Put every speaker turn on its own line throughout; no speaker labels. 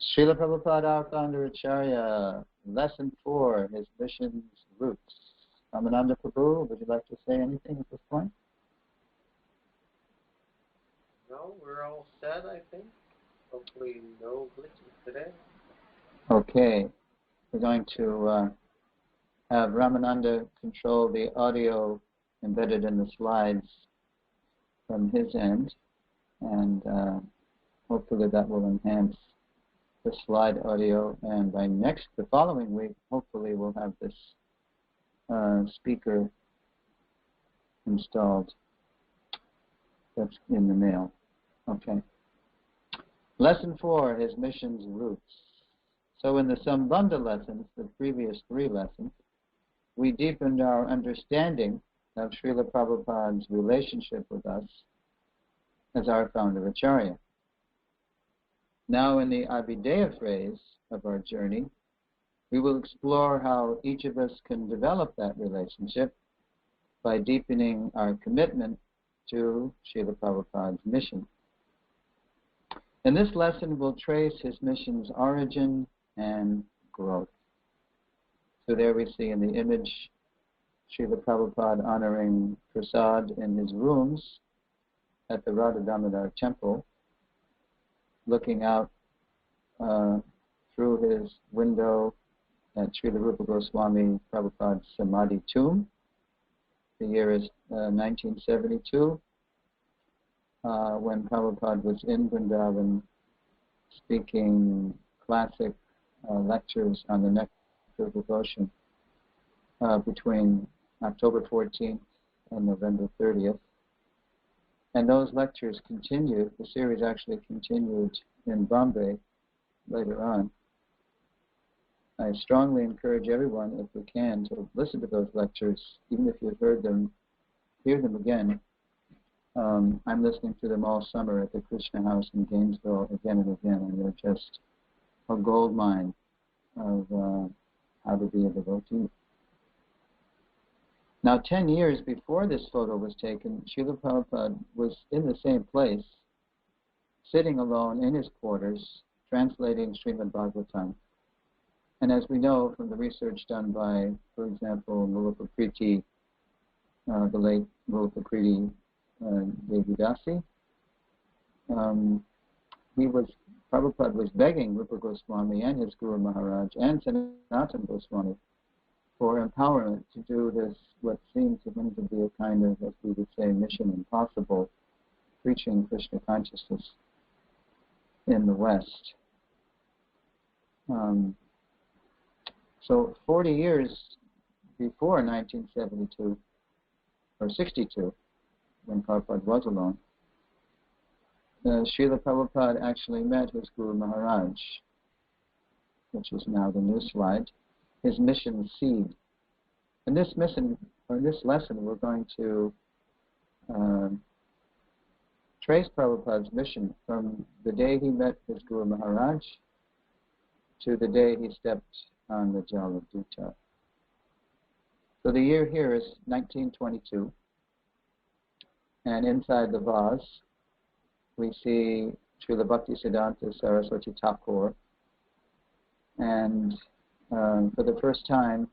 Srila Prabhupada, our Founder-Acarya, Lesson 4, His Mission's Roots. Ramananda Prabhu, would you like to say anything at this point?
No, we're all set, I think. Hopefully no glitches today.
Okay. We're going to have Ramananda control the audio embedded in the slides from his end, and hopefully that will enhance the slide audio, and by the following week, hopefully we'll have this speaker installed. That's in the mail. Okay. Lesson 4, His Mission's Roots. So in the Sambandha lessons, the previous 3 lessons, we deepened our understanding of Srila Prabhupada's relationship with us as our Founder-Acharya. Now in the Abhideya phase of our journey, we will explore how each of us can develop that relationship by deepening our commitment to Srila Prabhupada's mission. In this lesson, we'll trace his mission's origin and growth. So there we see in the image Srila Prabhupada honoring Prasad in his rooms at the Radha Damodar temple, looking out through his window at Srila Rupa Goswami Prabhupada's Samadhi tomb. The year is 1972, when Prabhupada was in Vrindavan speaking classic lectures on the nectar of devotion between October 14th and November 30th. And those lectures continued, the series actually continued in Bombay later on. I strongly encourage everyone, if we can, to listen to those lectures, even if you've heard them, hear them again. I'm listening to them all summer at the Krishna House in Gainesville again and again, and they're just a gold mine of how to be a devotee. Now, 10 years before this photo was taken, Srila Prabhupada was in the same place, sitting alone in his quarters, translating Srimad Bhagavatam. And as we know from the research done by, for example, Mulapakriti, the late Mulapakriti Devidasi, Prabhupada was begging Rupa Goswami and his Guru Maharaj and Sanatana Goswami for empowerment to do this, what seemed to him to be a kind of, as we would say, mission impossible, preaching Krishna consciousness in the West. So 40 years before 1972, or 62, when Prabhupada was alone, Srila Prabhupada actually met his Guru Maharaj, which is now the new slide, his mission seed. In this lesson, we're going to trace Prabhupada's mission from the day he met his Guru Maharaj to the day he stepped on the Jala Duta. So the year here is 1922, and inside the vase we see Srila Bhaktisiddhanta Saraswati Thakur, and for the first time,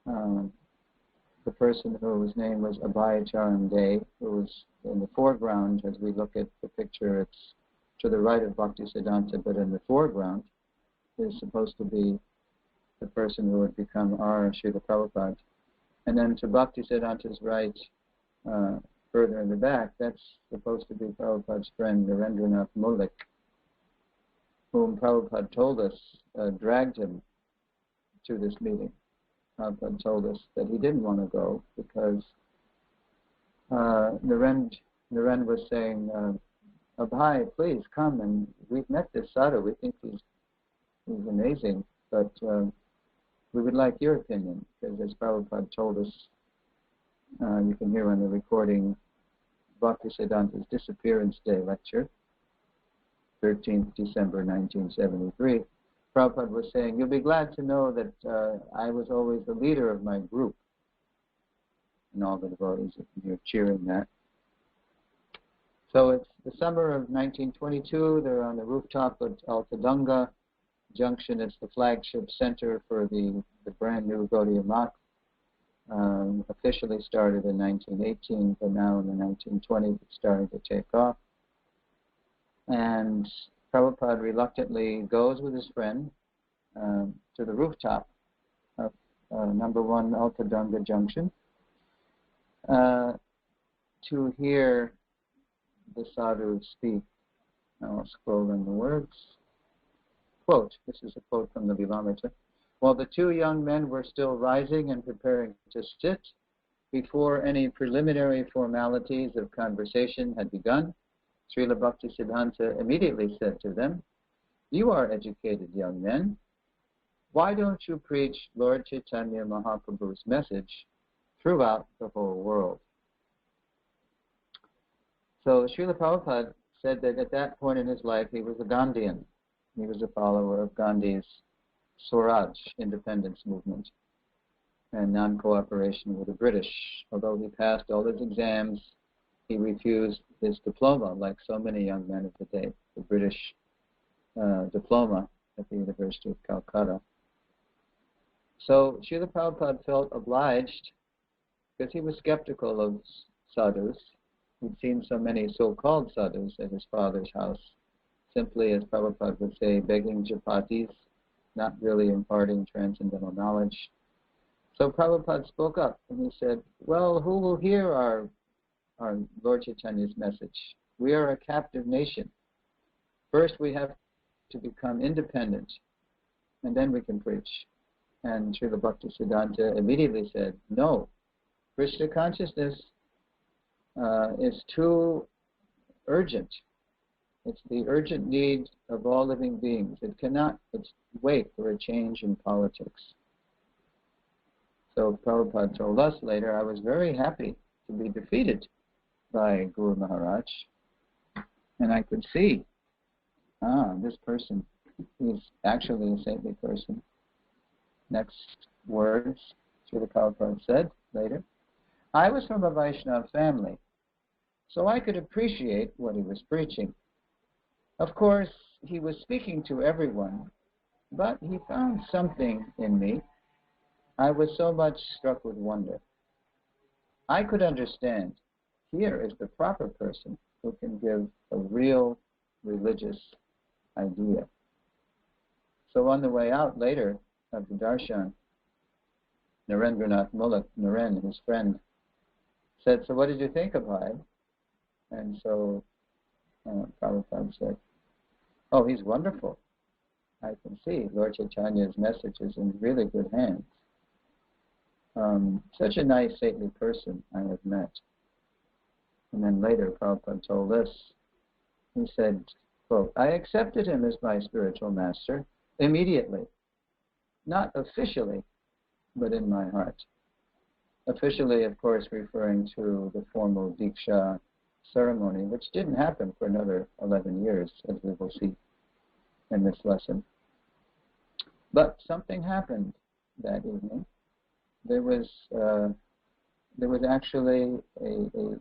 the person whose name was Abhayacharan Day, who was in the foreground. As we look at the picture, it's to the right of Bhaktisiddhanta, but in the foreground is supposed to be the person who would become our Srila Prabhupada. And then to Bhaktisiddhanta's right, further in the back, that's supposed to be Prabhupada's friend Narendranath Mullik, whom Prabhupada told us dragged him to this meeting. Prabhupada told us that he didn't want to go because Naren was saying, Abhay, please come, and we've met this sadhu, we think he's amazing, but we would like your opinion, because as Prabhupada told us, you can hear on the recording, Bhaktisiddhanta's Disappearance Day lecture, 13th December 1973, Prabhupada was saying, you'll be glad to know that I was always the leader of my group. And all the devotees are cheering that. So it's the summer of 1922. They're on the rooftop of Altadanga Junction. It's the flagship center for the brand new Gaudiya Math. Officially started in 1918, but now in the 1920s it's starting to take off. And Prabhupada reluctantly goes with his friend to the rooftop of number 1 Altadanga Junction to hear the sadhu speak. Now I'll scroll in the words. Quote, this is a quote from the Vilamrita. While the 2 young men were still rising and preparing to sit, before any preliminary formalities of conversation had begun, Srila Bhaktisiddhanta immediately said to them, "You are educated young men. Why don't you preach Lord Chaitanya Mahaprabhu's message throughout the whole world?" So Srila Prabhupada said that at that point in his life he was a Gandhian. He was a follower of Gandhi's Swaraj independence movement and non-cooperation with the British. Although he passed all his exams, he refused his diploma, like so many young men of the day, the British diploma at the University of Calcutta. So Srila Prabhupada felt obliged, because he was skeptical of sadhus. He'd seen so many so-called sadhus at his father's house, simply, as Prabhupada would say, begging chapatis, not really imparting transcendental knowledge. So Prabhupada spoke up and he said, well, who will hear our Lord Chaitanya's message? We are a captive nation. First we have to become independent, and then we can preach. And Srila Bhaktisiddhanta immediately said, no, Krishna consciousness is too urgent. It's the urgent need of all living beings. It cannot wait for a change in politics. So Prabhupada told us later, I was very happy to be defeated by Guru Maharaj. And I could see, this person is actually a saintly person. Next words, Srila Prabhupada said later, I was from a Vaishnava family, so I could appreciate what he was preaching. Of course, he was speaking to everyone, but he found something in me. I was so much struck with wonder. I could understand, here is the proper person who can give a real religious idea. So on the way out later of the darshan, Narendranath Mulak, Naren, his friend, said, so what did you think of Hyde? And so Prabhupada said, oh, he's wonderful. I can see Lord Chaitanya's message is in really good hands. Such a nice, saintly person I have met. And then later Prabhupada told us, he said, quote, I accepted him as my spiritual master immediately. Not officially, but in my heart. Officially, of course, referring to the formal Diksha ceremony, which didn't happen for another 11 years, as we will see in this lesson. But something happened that evening. There was actually an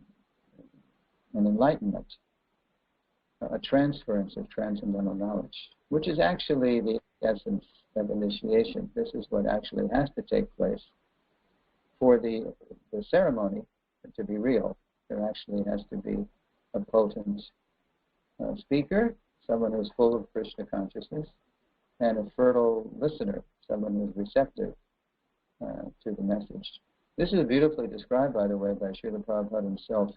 enlightenment, a transference of transcendental knowledge, which is actually the essence of initiation. This is what actually has to take place for the ceremony to be real. There actually has to be a potent speaker, someone who's full of Krishna consciousness, and a fertile listener, someone who's receptive to the message. This is beautifully described, by the way, by Srila Prabhupada himself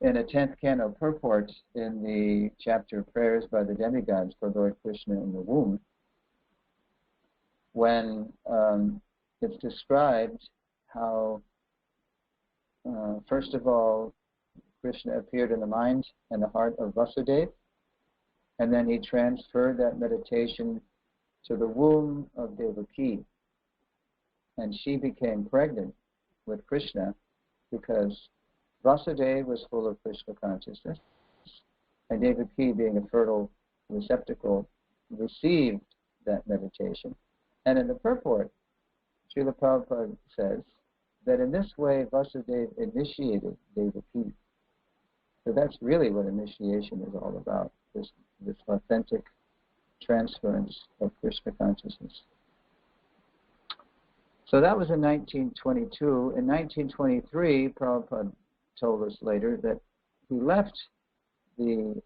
in a 10th canto purport in the chapter Prayers by the Demigods for Lord Krishna in the Womb, when it's described how, first of all, Krishna appeared in the mind and the heart of Vasudeva, and then he transferred that meditation to the womb of Devaki, and she became pregnant with Krishna because Vasudeva was full of Krishna consciousness, and Devaki, being a fertile receptacle, received that meditation. And in the purport, Srila Prabhupada says that in this way Vasudeva initiated Devaki. So that's really what initiation is all about, this authentic transference of Krishna consciousness. So that was in 1922. In 1923, Prabhupada told us later that he left the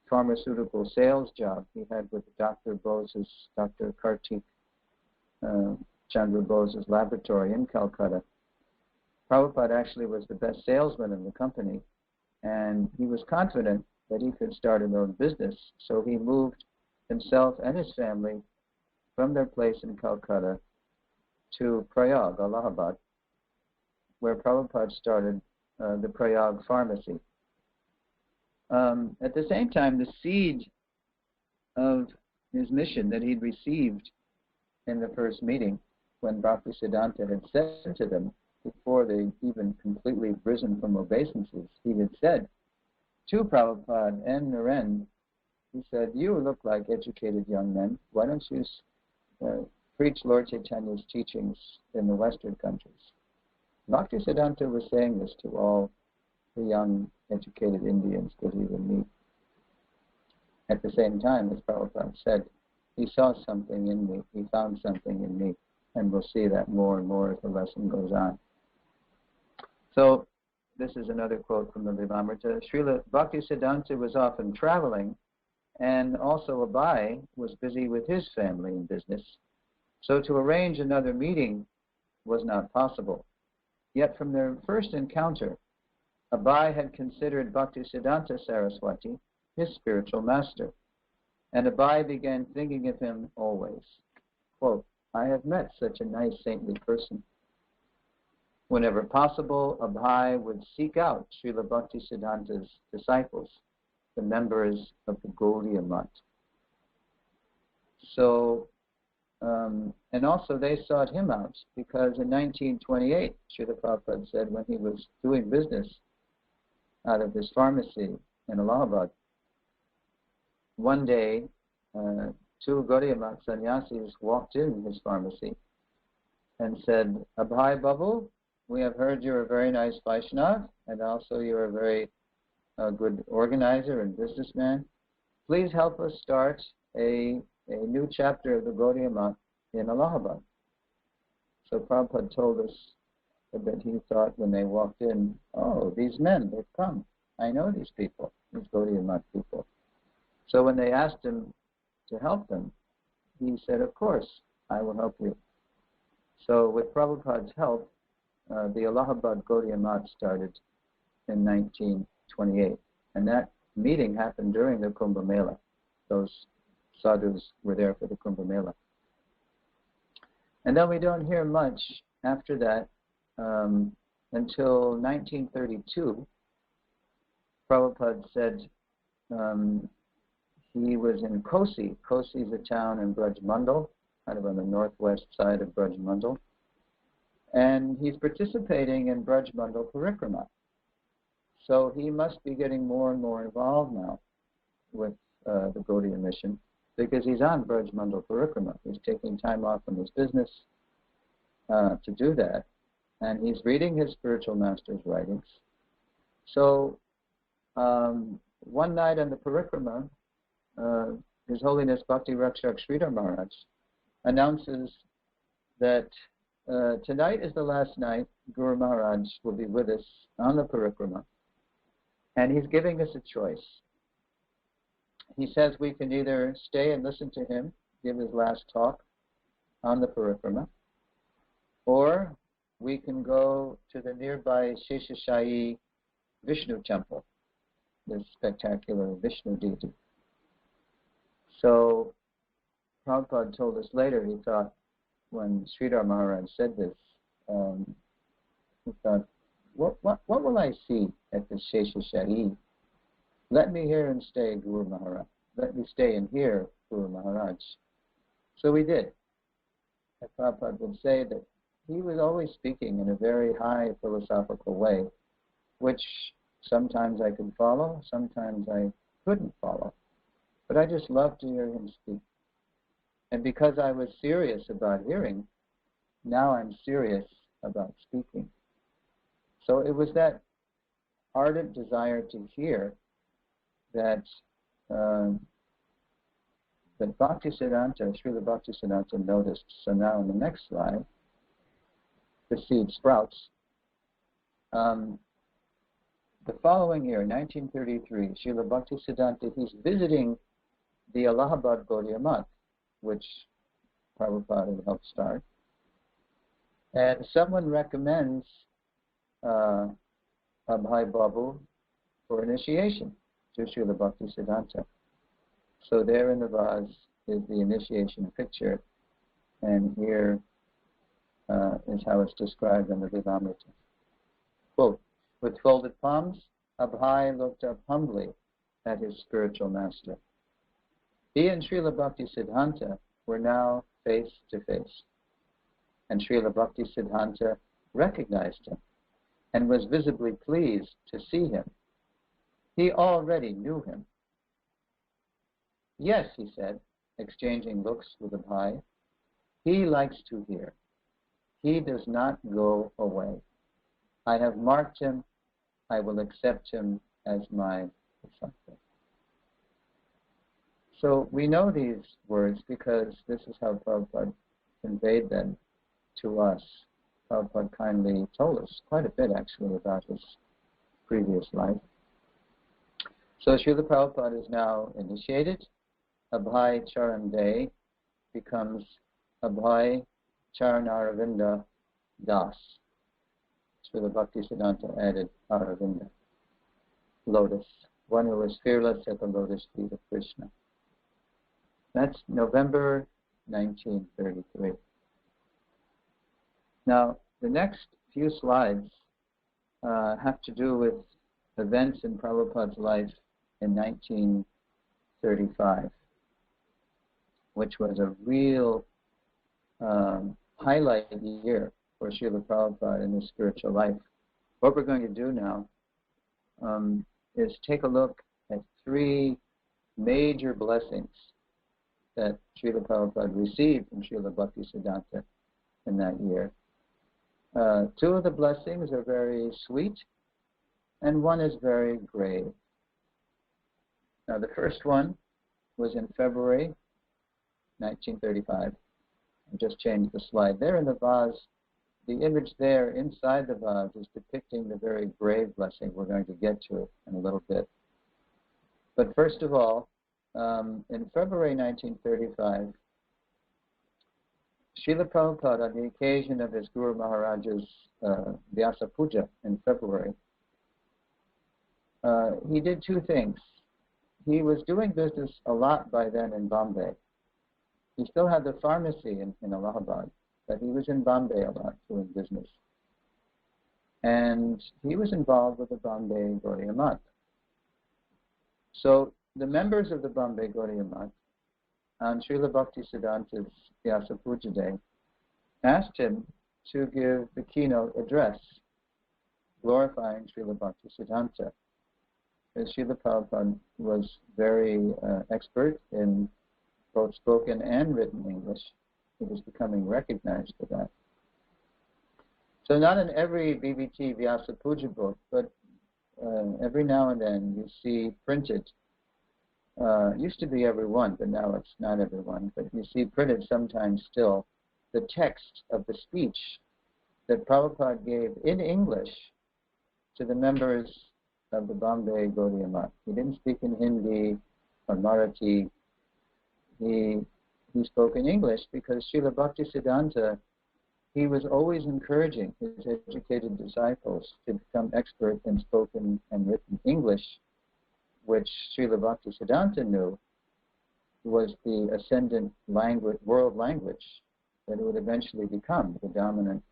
pharmaceutical sales job he had with Dr. Kartik Chandra Bose's laboratory in Calcutta. Prabhupada actually was the best salesman in the company, and he was confident that he could start his own business, so he moved himself and his family from their place in Calcutta to Prayag, Allahabad, where Prabhupada started the Prayag pharmacy. At the same time, the seed of his mission that he'd received in the first meeting, when Bhaktisiddhanta had said to them, before they even completely risen from obeisances, he had said to Prabhupada and Naren, he said, "You look like educated young men. Why don't you preach Lord Chaitanya's teachings in the Western countries?" Bhaktisiddhanta was saying this to all the young, educated Indians that he would meet. At the same time, as Prabhupada said, he saw something in me, he found something in me, and we'll see that more and more as the lesson goes on. So, this is another quote from the Lilamrita. Srila Bhaktisiddhanta was often traveling, and also Abai was busy with his family and business, so to arrange another meeting was not possible. Yet from their first encounter, Abai had considered Bhaktisiddhanta Saraswati his spiritual master, and Abai began thinking of him always. Quote, "I have met such a nice saintly person." Whenever possible, Abai would seek out Srila Bhaktisiddhanta's disciples, the members of the Gaudiya Math. So, and also they sought him out, because in 1928, Srila Prabhupada said, when he was doing business out of his pharmacy in Allahabad, one day, two Gaudiya Math sannyasis walked in his pharmacy and said, "Abhay Babu, we have heard you're a very nice Vaishnav, and also you're a very good organizer and businessman. Please help us start a new chapter of the Gaudiya Math in Allahabad." So Prabhupada told us that he thought when they walked in, "Oh, these men, they've come. I know these people, these Gaudiya Math people." So when they asked him to help them, he said, "Of course, I will help you." So with Prabhupada's help, the Allahabad Gaudiya Math started in 1928. And that meeting happened during the Kumbh Mela. Those sadhus were there for the Kumbh Mela. And then we don't hear much after that until 1932. Prabhupada said he was in Kosi. Kosi is a town in Braj Mandal, kind of on the northwest side of Braj Mandal. And he's participating in Braj Mandal Parikrama. So he must be getting more and more involved now with the Gaudiya mission, because he's on Braj Mandal Parikrama. He's taking time off from his business to do that. And he's reading his spiritual master's writings. So one night on the Parikrama, His Holiness Bhakti Rakshak Sridhar Maharaj announces that tonight is the last night Guru Maharaj will be with us on the Parikrama, and he's giving us a choice. He says we can either stay and listen to him give his last talk on the Parikrama, or we can go to the nearby Sheshashayi Vishnu temple, the spectacular Vishnu deity. So Prabhupada told us later, he thought, when Sridhar Maharaj said this, he thought, what will I see at the Sheshashayi? Let me hear and stay, Guru Maharaj. Let me stay and hear Guru Maharaj. So we did. And Prabhupada would say that he was always speaking in a very high philosophical way, which sometimes I could follow, sometimes I couldn't follow. But I just loved to hear him speak. And because I was serious about hearing, now I'm serious about speaking. So it was that ardent desire to hear that that Bhaktisiddhanta, Srila Bhaktisiddhanta noticed. So now in the next slide, the seed sprouts. The following year, 1933, Srila Bhaktisiddhanta, he's visiting the Allahabad Gaudiya Math, which Prabhupada helped start. And someone recommends Abhay Babu for initiation to Srila Bhaktisiddhanta. So there in the vase is the initiation picture, and here is how it's described in the Lilamrita. Quote, with folded palms, Abhay looked up humbly at his spiritual master. He and Srila Bhaktisiddhanta were now face to face, and Srila Bhaktisiddhanta recognized him and was visibly pleased to see him. He already knew him. Yes, he said, exchanging looks with Abhay. He likes to hear. He does not go away. I have marked him. I will accept him as my disciple. So we know these words because this is how Prabhupada conveyed them to us. Prabhupada kindly told us quite a bit, actually, about his previous life. So Srila Prabhupada is now initiated. Abhay Charan Day becomes Abhay Charanaravinda Das. Srila Bhaktisiddhanta added Aravinda, lotus, one who is fearless at the lotus feet of Krishna. That's November 1933. Now, the next few slides have to do with events in Prabhupada's life in 1935, which was a real highlight year for Srila Prabhupada in his spiritual life. What we're going to do now is take a look at three major blessings that Srila Prabhupada received from Srila Bhaktisiddhanta in that year. Two of the blessings are very sweet, and one is very grave. Now, the first one was in February 1935. I just changed the slide. There in the vase, the image there inside the vase is depicting the very grave blessing. We're going to get to it in a little bit. But first of all, in February 1935, Srila Prabhupada, on the occasion of his Guru Maharaj's Vyasa Puja in February, he did two things. He was doing business a lot by then in Bombay. He still had the pharmacy in Allahabad, but he was in Bombay a lot doing business. And he was involved with the Bombay Gaudiya Math. So the members of the Bombay Gaudiya Math, on Srila Bhaktisiddhanta's Vyasa Puja Day, asked him to give the keynote address glorifying Srila Bhaktisiddhanta. Srila Prabhupada was very expert in both spoken and written English. He was becoming recognized for that. So not in every BBT Vyasa Puja book, but every now and then you see printed, used to be every one, but now it's not every one, but you see printed sometimes still the text of the speech that Prabhupada gave in English to the members of the Bombay Gaudiya Math. He didn't speak in Hindi or Marathi. He spoke in English because Srila Bhaktisiddhanta, he was always encouraging his educated disciples to become expert in spoken and written English, which Srila Bhaktisiddhanta knew was the ascendant language, world language that it would eventually become the dominant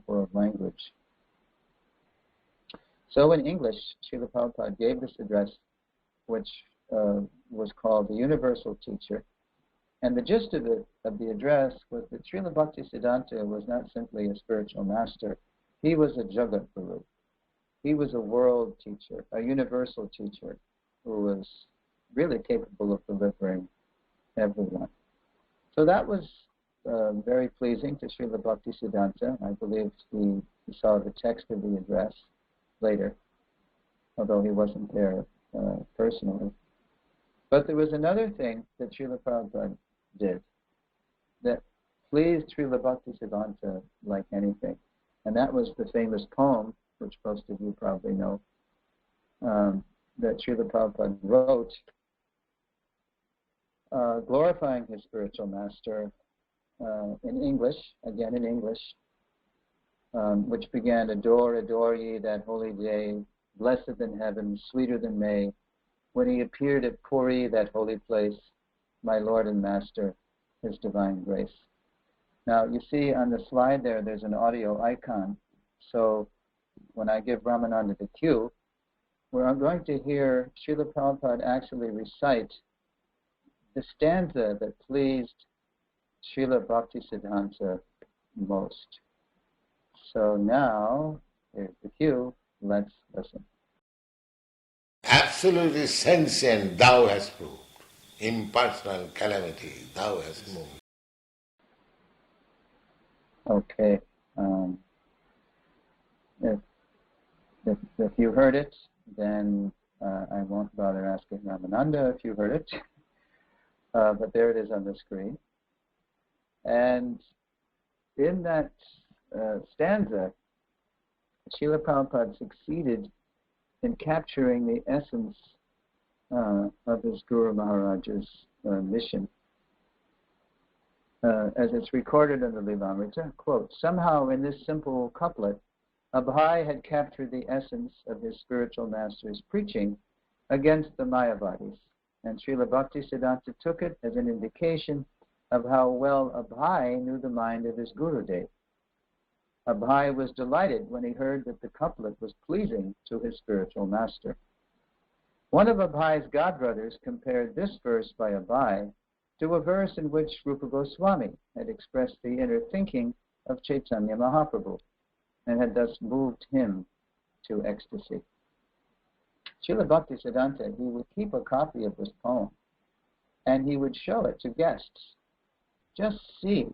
world language. So in English, Srila Prabhupada gave this address, which was called the Universal Teacher. And the gist of it, of the address, was that Srila Bhaktisiddhanta was not simply a spiritual master. He was a Jagat Guru. He was a world teacher, a universal teacher, who was really capable of delivering everyone. So that was very pleasing to Srila Bhaktisiddhanta. I believe he saw the text of the address later. although he wasn't there personally. But there was another thing that Srila Prabhupada did that pleased Srila Bhaktisiddhanta like anything. And that was the famous poem, which most of you probably know, that Srila Prabhupada wrote, glorifying his spiritual master in English, again in English, which began, adore ye that holy day, blessed than heaven, sweeter than May, when he appeared at Puri, that holy place, my Lord and Master, his divine grace. Now, you see on the slide there's an audio icon. So when I give Ramananda the cue, we're going to hear Srila Prabhupada actually recite the stanza that pleased Srila Bhaktisiddhanta most. So now, here's the cue. Let's listen.
Absolutely sentient thou hast proved. Impersonal calamity thou hast moved.
Okay. If you heard it, then I won't bother asking Ramananda if you heard it. But there it is on the screen. And in that stanza, Srila Prabhupada succeeded in capturing the essence of his Guru Maharaj's mission. As it's recorded in the Lilamrita, quote, somehow in this simple couplet, Abhay had captured the essence of his spiritual master's preaching against the Mayavadis, and Srila Bhaktisiddhanta took it as an indication of how well Abhay knew the mind of his Gurudev. Abhay was delighted when he heard that the couplet was pleasing to his spiritual master. One of Abhay's godbrothers compared this verse by Abhay to a verse in which Rupa Goswami had expressed the inner thinking of Chaitanya Mahaprabhu and had thus moved him to ecstasy. Srila Bhaktisiddhanta, he would keep a copy of this poem and he would show it to guests. Just see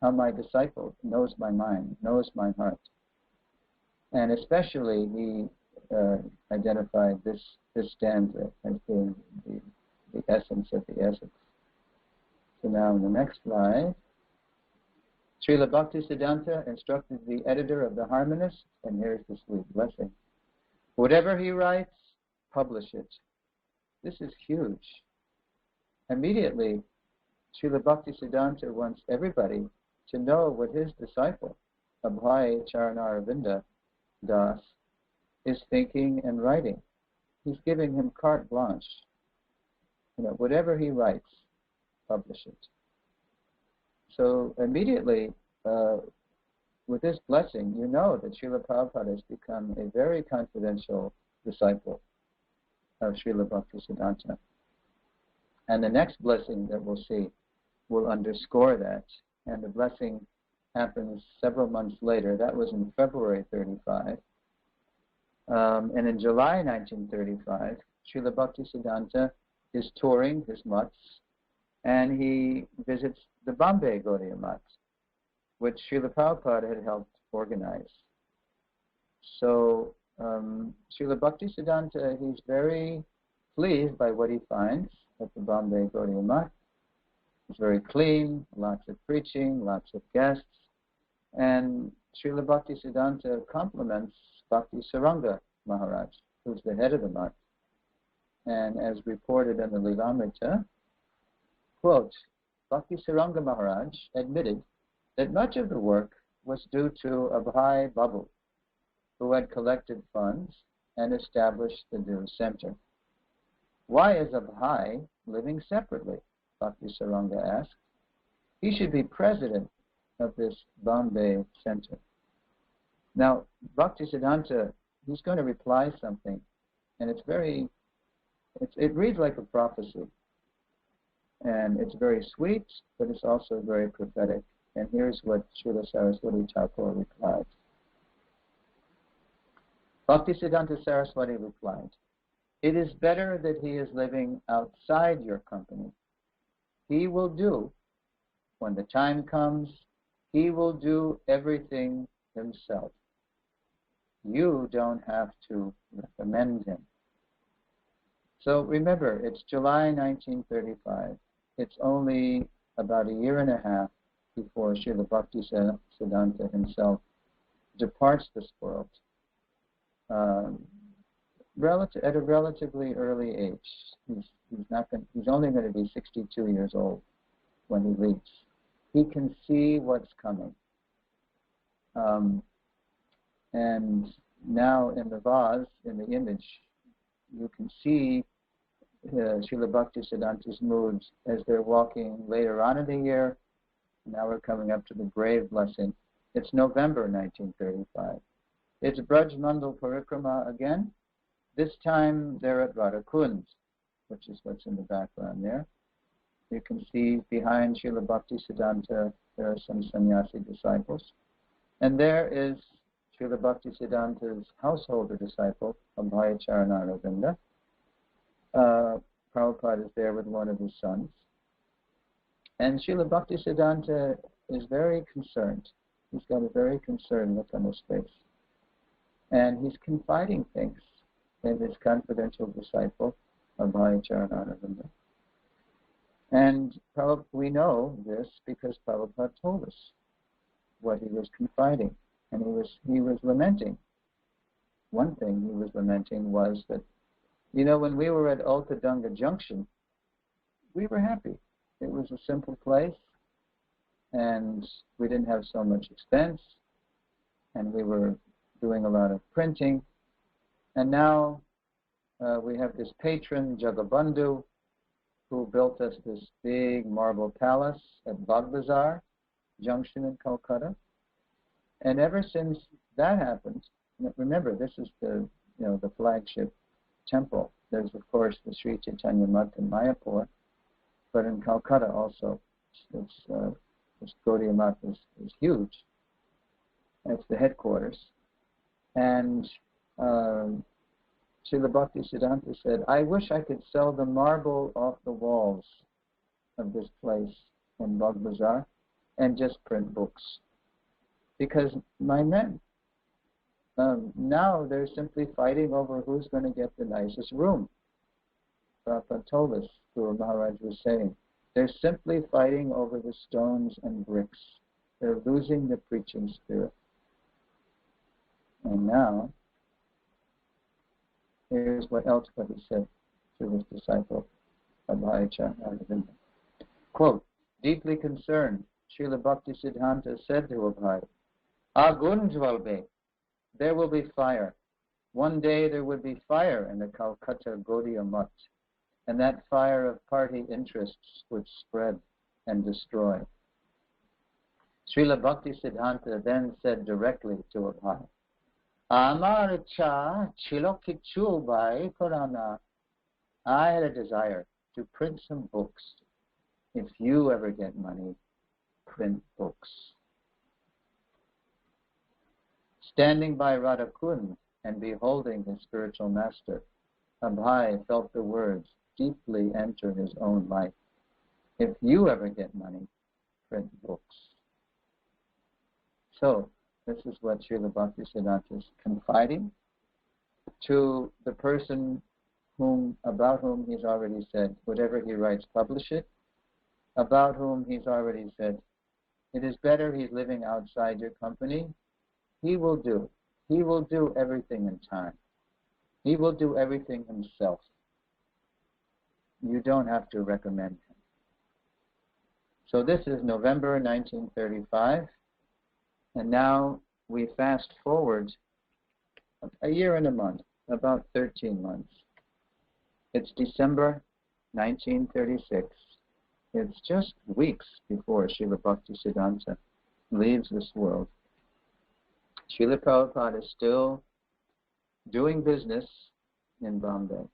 how my disciple knows my mind, knows my heart. And especially he identified this stanza as being the essence of the essence. So now in the next slide, Srila Bhaktisiddhanta instructed the editor of the Harmonist, and here's the sweet blessing. Whatever he writes, publish it. This is huge. Immediately, Srila Bhaktisiddhanta wants everybody to know what his disciple, Abhay Charanaravinda Das, is thinking and writing. He's giving him carte blanche. Whatever he writes, publish it. So immediately, with this blessing, you know that Srila Prabhupada has become a very confidential disciple of Srila Bhaktisiddhanta. And the next blessing that we'll see will underscore that. And the blessing happens several months later. That was in February 35. And in July 1935, Srila Bhaktisiddhanta is touring his mutts, and he visits the Bombay Gaudiya Mutt, which Srila Prabhupada had helped organize. So Srila Bhaktisiddhanta, he's very pleased by what he finds at the Bombay Gaudiya Mutt. It's very clean, lots of preaching, lots of guests, and Srila Bhaktisiddhanta compliments Bhakti Saranga Maharaj, who's the head of the mutt. And as reported in the Lilamrita, quote, Bhakti Saranga Maharaj admitted that much of the work was due to Abhay Babu, who had collected funds and established the new center. Why is Abhay living separately? Bhakti Saranga asked. He should be president of this Bombay center. Now, Bhaktisiddhanta, he's going to reply something, and it reads like a prophecy. And it's very sweet, but it's also very prophetic. And here's what Srila Saraswati Thakur replied. Bhaktisiddhanta Saraswati replied, it is better that he is living outside your company. He will do, when the time comes, he will do everything himself. you don't have to recommend him. So remember, it's July 1935. It's only about a year and a half before Srila Bhaktisiddhanta himself departs this world at a relatively early age. He's only going to be 62 years old when he leaves. He can see what's coming. And now in the vase, in the image, you can see Srila Bhaktisiddhanta's moods as they're walking later on in the year. Now we're coming up to the grave blessing. It's November 1935. It's Braj Mandal Parikrama again. This time they're at Radhakund, which is what's in the background there. You can see behind Srila Bhaktisiddhanta there are some sannyasi disciples. And there is Srila Bhaktisiddhanta's householder disciple, Abhaya Charanaravinda. Prabhupada is there with one of his sons. And Srila Bhaktisiddhanta is very concerned. He's got a very concerned look on his face. And he's confiding things in his confidential disciple, Abhaya Charanaravinda. And we know this because Prabhupada told us what he was confiding. And he was lamenting. One thing he was lamenting was that, when we were at Altadunga Junction, we were happy. It was a simple place, and we didn't have so much expense, and we were doing a lot of printing. And now we have this patron, Jagabandhu, who built us this big marble palace at Bagbazar Junction in Calcutta. And ever since that happened, remember, this is the flagship temple. There's, of course, the Sri Chaitanya Math in Mayapur, but in Calcutta also, this Gaudiya Math is huge. It's the headquarters. And Srila Bhaktisiddhanta said, I wish I could sell the marble off the walls of this place in Bagbazar and just print books. Because my men, now they're simply fighting over who's going to get the nicest room. Prabhupada told us, Guru Maharaj was saying, they're simply fighting over the stones and bricks. They're losing the preaching spirit. And now, here's what he said to his disciple, Abhaya Charanaravinda. Quote, deeply concerned, Srila Bhaktisiddhanta said to Abhaya, Agun jvalbe, there will be fire. One day there would be fire in the Calcutta Gaudiya Math, and that fire of party interests would spread and destroy. Srila Bhaktisiddhanta then said directly to Abhaya, Amar cha chilo kichu bai korana. I had a desire to print some books. If you ever get money, print books. Standing by Radhakund and beholding his spiritual master, Abhaya felt the words deeply enter his own life. If you ever get money, print books. So, this is what Srila Bhaktisiddhanta is confiding to the person about whom he's already said, whatever he writes, publish it, about whom he's already said, it is better he's living outside your company. He will do everything in time. He will do everything himself. You don't have to recommend him. So this is November 1935, and now we fast forward a year and a month, about 13 months. It's December 1936. It's just weeks before Srila Bhaktisiddhanta leaves this world. Srila Prabhupada is still doing business in Bombay.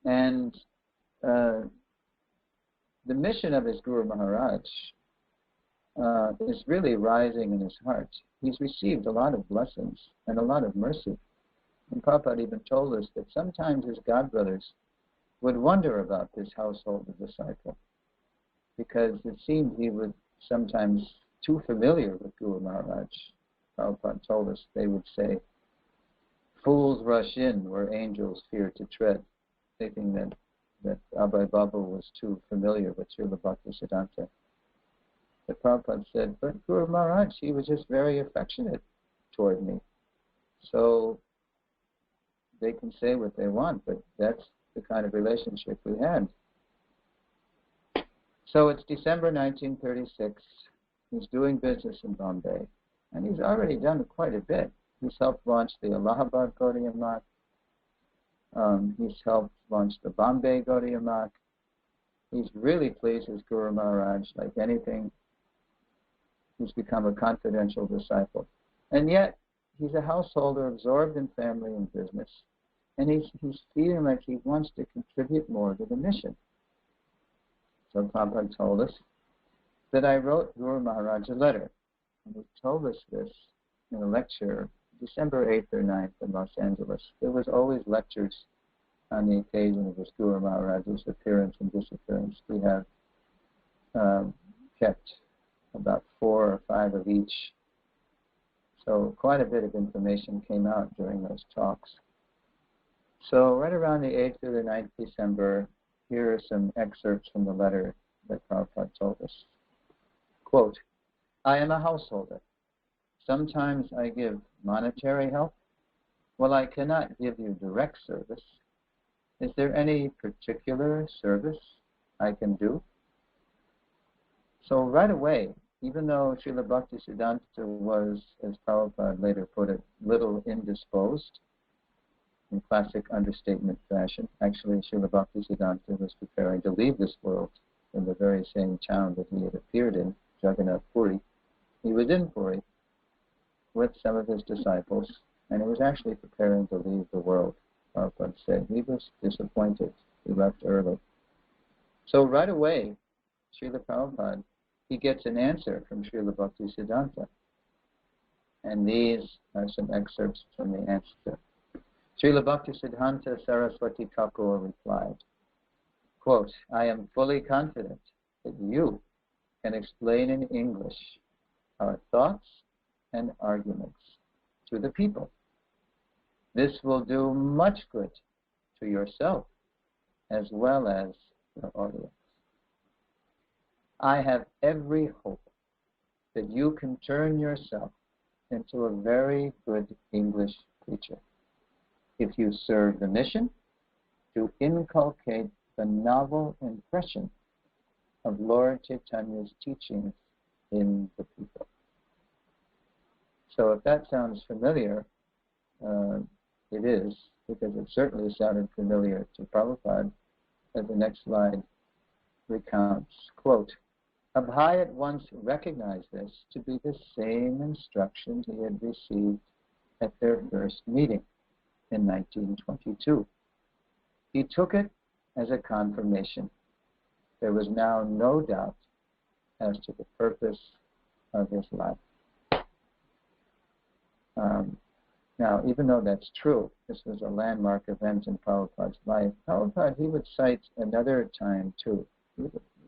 And the mission of his Guru Maharaj is really rising in his heart. He's received a lot of blessings and a lot of mercy. And Prabhupada even told us that sometimes his godbrothers would wonder about this household of disciple, because it seemed he was sometimes too familiar with Guru Maharaj. Prabhupada told us they would say, Fools rush in where angels fear to tread, thinking that Abhay Baba was too familiar with Srila Bhaktisiddhanta. But Prabhupada said, but Guru Maharaj, he was just very affectionate toward me. So they can say what they want, but that's the kind of relationship we had. So it's December 1936. He's doing business in Bombay, and he's already done quite a bit. He's helped launch the Allahabad Gaudiya Math. He's helped launch the Bombay Gaudiya Math. He's really pleased with Guru Maharaj like anything. He's become a confidential disciple. And yet, he's a householder absorbed in family and business. And he's feeling like he wants to contribute more to the mission. So Prabhupada told us that I wrote Guru Maharaj a letter. And he told us this in a lecture December 8th or 9th in Los Angeles. There was always lectures on the occasion of this Guru Maharaj's appearance and disappearance. We have kept about 4 or 5 of each. So quite a bit of information came out during those talks. So right around the 8th or the 9th December, here are some excerpts from the letter that Prabhupada told us. Quote, I am a householder. Sometimes I give monetary help. Well, I cannot give you direct service. Is there any particular service I can do? So right away, even though Srila Bhaktisiddhanta was, as Prabhupada later put it, little indisposed, in classic understatement fashion, actually Srila Bhaktisiddhanta was preparing to leave this world in the very same town that he had appeared in, Jagannath Puri. He was in Puri with some of his disciples, and he was actually preparing to leave the world. Prabhupada said he was disappointed. He left early. So right away, Srila Prabhupada, he gets an answer from Srila Bhaktisiddhanta. And these are some excerpts from the answer. Srila Bhaktisiddhanta Saraswati Thakur replied, quote, I am fully confident that you can explain in English our thoughts and arguments to the people. This will do much good to yourself as well as your audience. I have every hope that you can turn yourself into a very good English preacher if you serve the mission to inculcate the novel impression of Lord Chaitanya's teachings in the people. So if that sounds familiar, it is, because it certainly sounded familiar to Prabhupada, as the next slide recounts. Quote, Abhay at once recognized this to be the same instructions he had received at their first meeting in 1922. He took it as a confirmation. There was now no doubt as to the purpose of his life. Now, even though that's true, this was a landmark event in Prabhupada's life, Prabhupada, he would cite another time too. He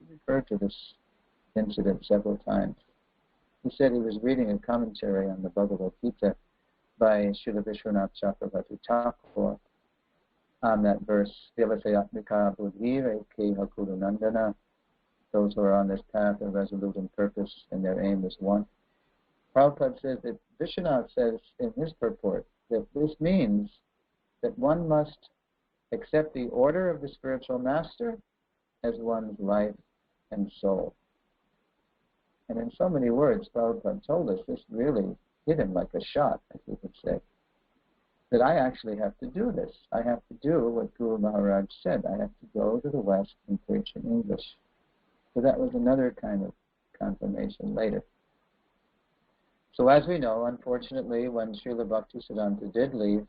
referred to this incident several times. He said he was reading a commentary on the Bhagavad Gita by Srila Vishwanath Chakravarti Thakur on that verse, Vyavasayatmika Buddhire Keha Kurunandana. Those who are on this path are resolute in purpose and their aim is one. Prabhupada says that Vishwanath says in his purport that this means that one must accept the order of the spiritual master as one's life and soul. And in so many words, Prabhupada told us this really hit him like a shot, as we could say, that I actually have to do this. I have to do what Guru Maharaj said. I have to go to the West and preach in English. So that was another kind of confirmation later. So as we know, unfortunately, when Srila Bhaktisiddhanta did leave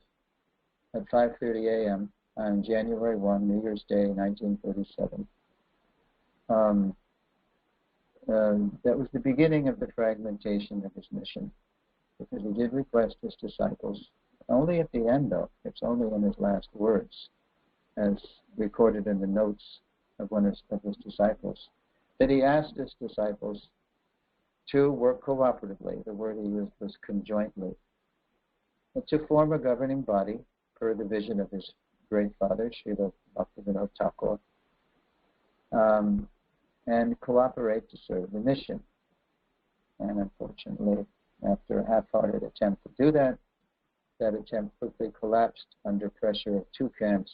at 5:30 a.m. on January 1, New Year's Day, 1937, that was the beginning of the fragmentation of his mission, because he did request his disciples, only at the end though, it's only in his last words, as recorded in the notes of one of his disciples, that he asked his disciples to work cooperatively. The word he used was conjointly. to form a governing body per the vision of his great father, Srila Bhaktivinoda Thakur, and cooperate to serve the mission. And unfortunately, after a half-hearted attempt to do that, that attempt quickly collapsed under pressure of two camps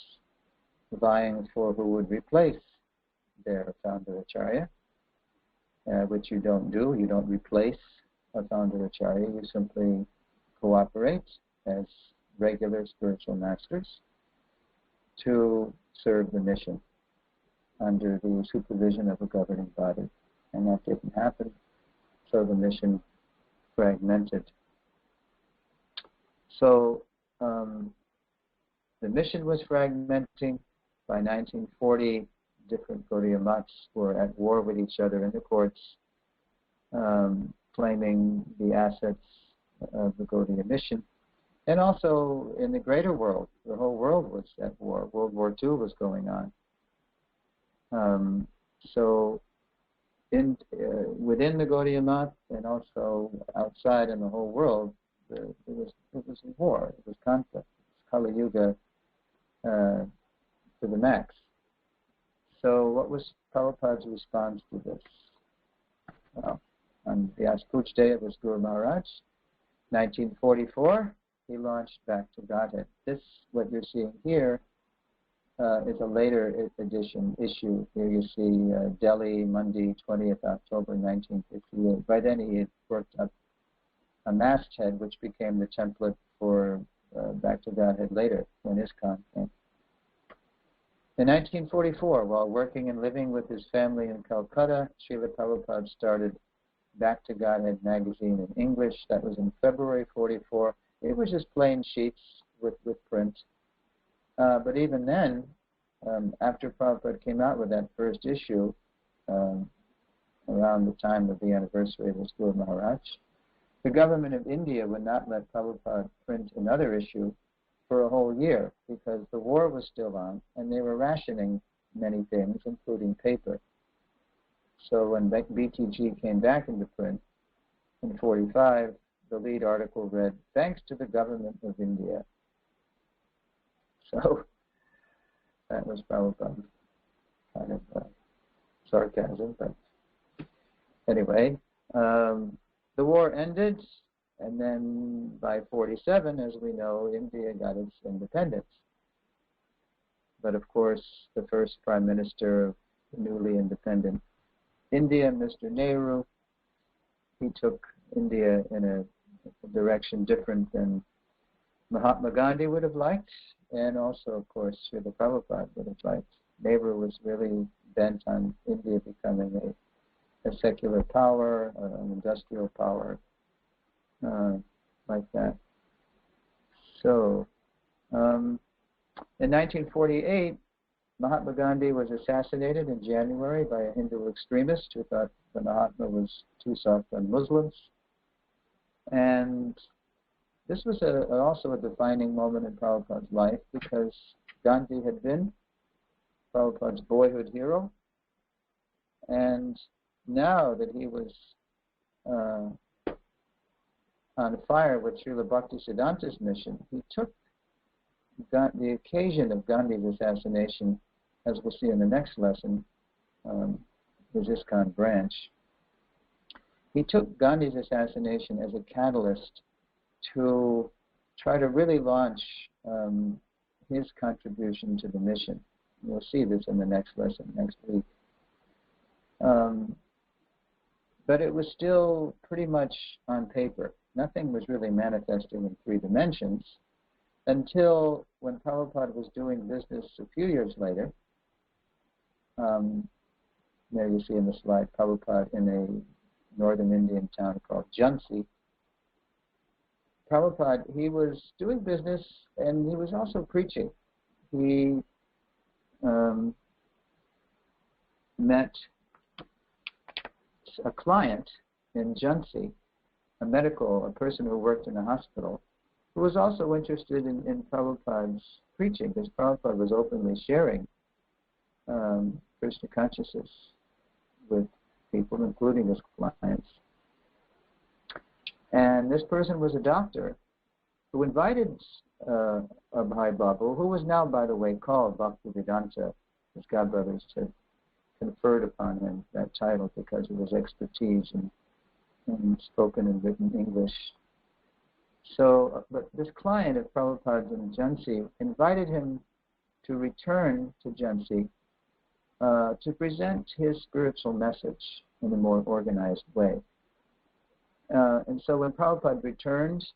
vying for who would replace their Founder-Acarya, which you don't do. You don't replace a Founder-Acarya. You simply cooperate as regular spiritual masters to serve the mission under the supervision of a governing body. And that didn't happen, so the mission fragmented. So the mission was fragmenting. By 1940, different Gaudiya Mats were at war with each other in the courts, claiming the assets of the Gaudiya mission. And also in the greater world, the whole world was at war. World War II was going on. So within the Gaudiya Mat and also outside in the whole world, it was a war. It was conflict. It was Kali Yuga to the max. So what was Prabhupada's response to this? Well, on the Aspuch Day, it was Guru Maharaj. 1944, he launched Back to Godhead. This, what you're seeing here, is a later issue. Here you see Delhi, Monday, 20th October 1958. By then he had worked up a masthead, which became the template for Back to Godhead later, when ISKCON came. In 1944, while working and living with his family in Calcutta, Srila Prabhupada started Back to Godhead magazine in English. That was in February 44. It was just plain sheets with print. But even then, after Prabhupada came out with that first issue, around the time of the anniversary of his Guru Maharaj, the government of India would not let Prabhupada print another issue for a whole year because the war was still on and they were rationing many things, including paper. So when BTG came back into print in 45, the lead article read, "Thanks to the government of India." So that was Prabhupada's kind of sarcasm, but anyway, the war ended, and then by 47, as we know, India got its independence. But of course, the first Prime Minister of the newly independent India, Mr. Nehru, he took India in a direction different than Mahatma Gandhi would have liked, and also, of course, Srila Prabhupada would have liked. Nehru was really bent on India becoming a secular power, an industrial power, like that. So, in 1948, Mahatma Gandhi was assassinated in January by a Hindu extremist who thought the Mahatma was too soft on Muslims. And this was also a defining moment in Prabhupada's life because Gandhi had been Prabhupada's boyhood hero. And now that he was on fire with Srila Bhaktisiddhanta's mission, he took the occasion of Gandhi's assassination, as we'll see in the next lesson, his ISKCON branch. He took Gandhi's assassination as a catalyst to try to really launch his contribution to the mission. We'll see this in the next lesson next week. But it was still pretty much on paper. Nothing was really manifesting in three dimensions until when Prabhupada was doing business a few years later. There you see in the slide, Prabhupada in a northern Indian town called Jhansi. Prabhupada, he was doing business and he was also preaching. He met a client in Jhansi, a person who worked in a hospital, who was also interested in Prabhupada's preaching, because Prabhupada was openly sharing Krishna consciousness with people, including his clients. And this person was a doctor, who invited Abhay Babu, who was now, by the way, called Bhaktivedanta. His godbrothers had conferred upon him that title because of his expertise in spoken and written English. So, but this client of Prabhupada's in Jhansi invited him to return to Jhansi to present his spiritual message in a more organized way. And so when Prabhupada returned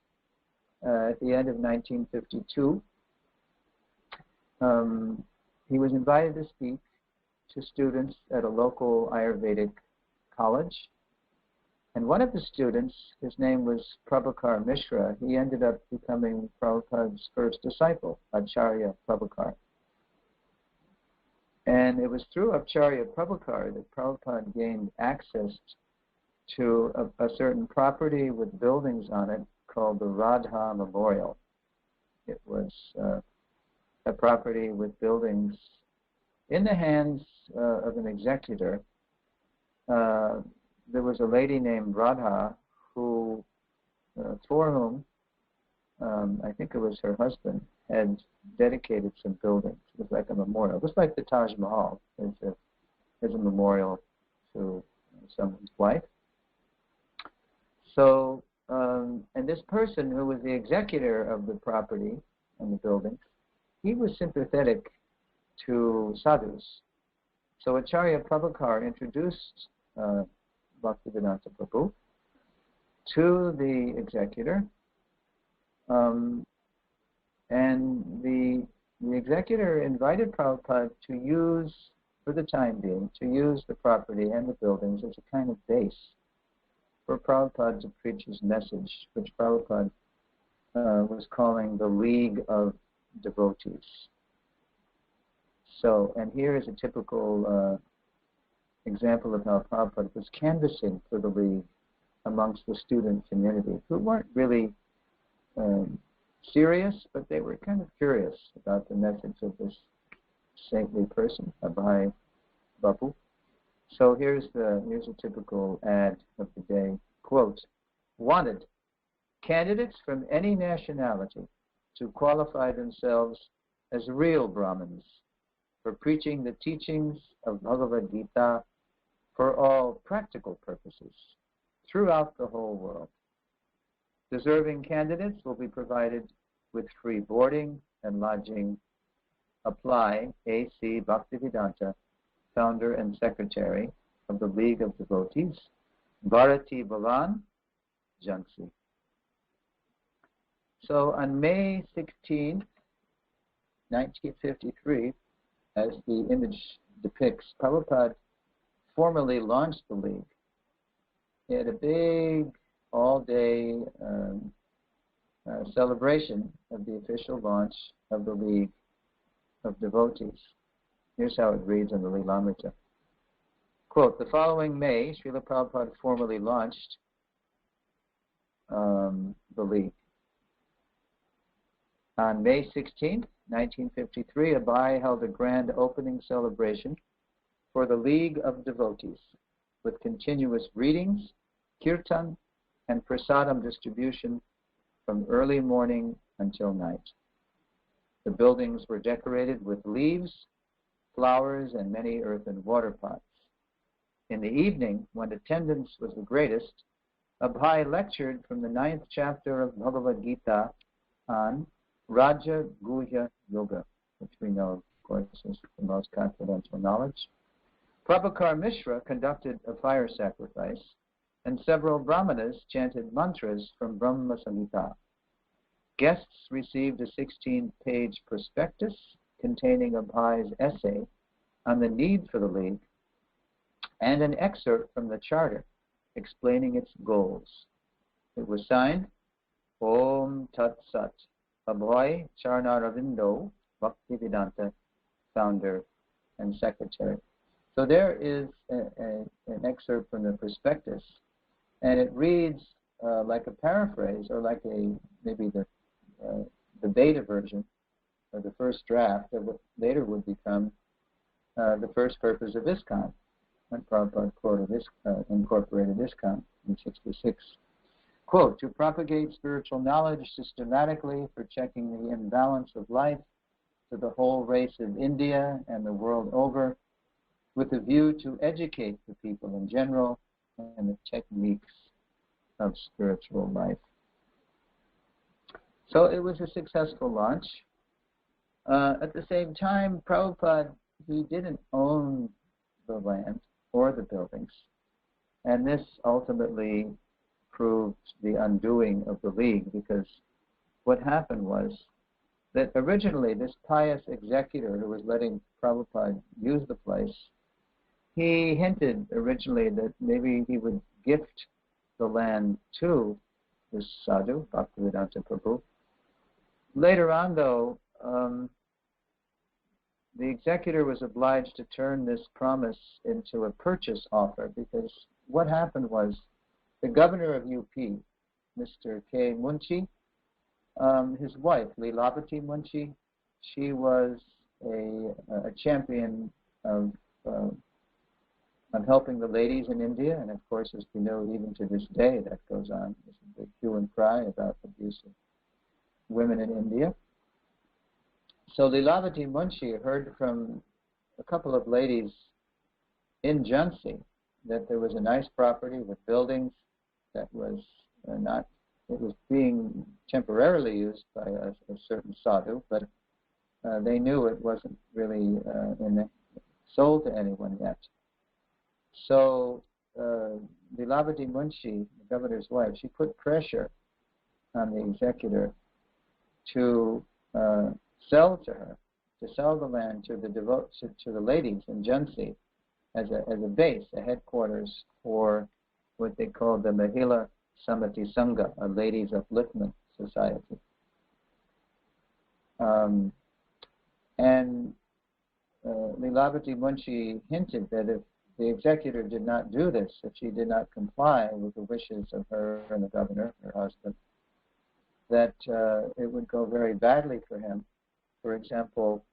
at the end of 1952, he was invited to speak to students at a local Ayurvedic college. And one of the students, his name was Prabhupada Mishra, he ended up becoming Prabhupada's first disciple, Acharya Prabhupada. And it was through Acharya Prabhupada that Prabhupada gained access to a certain property with buildings on it called the Radha Memorial. It was a property with buildings in the hands of an executor. There was a lady named Radha who, for whom, I think it was her husband, had dedicated some buildings. It was like a memorial. It was like the Taj Mahal. As a memorial to someone's wife. So, and this person who was the executor of the property and the buildings, he was sympathetic to sadhus. So Acharya Prabhupada introduced Bhaktivedanta Prabhu to the executor, and the executor invited Prabhupada to use, for the time being, to use the property and the buildings as a kind of base for Prabhupada to preach his message, which Prabhupada was calling the League of Devotees. So, and here is a typical example of how Prabhupada was canvassing for the League amongst the student community, who weren't really serious, but they were kind of curious about the message of this saintly person, Abhay Babu. So here's a typical ad of the day. Quote, wanted candidates from any nationality to qualify themselves as real Brahmins for preaching the teachings of Bhagavad Gita for all practical purposes throughout the whole world. Deserving candidates will be provided with free boarding and lodging. Apply A.C. Bhaktivedanta, founder and secretary of the League of Devotees, Bharati Bhavan, Jhansi. So on May 16, 1953, as the image depicts, Prabhupada formally launched the League. He had a big all-day celebration of the official launch of the League of Devotees. Here's how it reads in the Lilamrita. Quote, the following May, Srila Prabhupada formally launched the League. On May 16, 1953, Abhay held a grand opening celebration for the League of Devotees with continuous readings, kirtan, and prasadam distribution from early morning until night. The buildings were decorated with leaves, flowers, and many earthen water pots. In the evening, when attendance was the greatest, Abhay lectured from the 9th chapter of Bhagavad Gita on Raja Guhya Yoga, which we know, of course, is the most confidential knowledge. Prabhupada Mishra conducted a fire sacrifice, and several brahmanas chanted mantras from Brahma Samhita. Guests received a 16-page prospectus containing Abhay's essay on the need for the League and an excerpt from the charter explaining its goals. It was signed, Om Tat Sat, Abhay Charnaravindo, Bhaktivedanta, founder and secretary. So there is an excerpt from the prospectus, and it reads like a paraphrase, or like maybe the beta version of the first draft of what later would become the first purpose of ISKCON, when Prabhupada incorporated ISKCON in '66. quote, to propagate spiritual knowledge systematically for checking the imbalance of life to the whole race of India and the world over, with a view to educate the people in general and the techniques of spiritual life. So it was a successful launch. At the same time, Prabhupada, he didn't own the land or the buildings, and this ultimately proved the undoing of the League, because what happened was that originally this pious executor who was letting Prabhupada use the place, he hinted originally that maybe he would gift the land to this sadhu, Bhaktivedanta Prabhu. Later on, though, the executor was obliged to turn this promise into a purchase offer, because what happened was the governor of UP, Mr. K. Munshi, his wife, Leelavati Munshi, she was a champion of helping the ladies in India, and of course, as we know, even to this day, that goes on. There's a big hue and cry about abuse of women in India. So Leelavati Munshi heard from a couple of ladies in Jhansi that there was a nice property with buildings that was it was being temporarily used by a certain sadhu, but they knew it wasn't really sold to anyone yet. So Leelavati Munshi, the governor's wife, she put pressure on the executor to sell the land to the ladies in Jhansi as a base, a headquarters for what they called the Mahila Samati Sangha, a ladies upliftment society. And Leelavati Munshi hinted that if the executor did not do this, if she did not comply with the wishes of her and the governor, her husband, that it would go very badly for him. For example,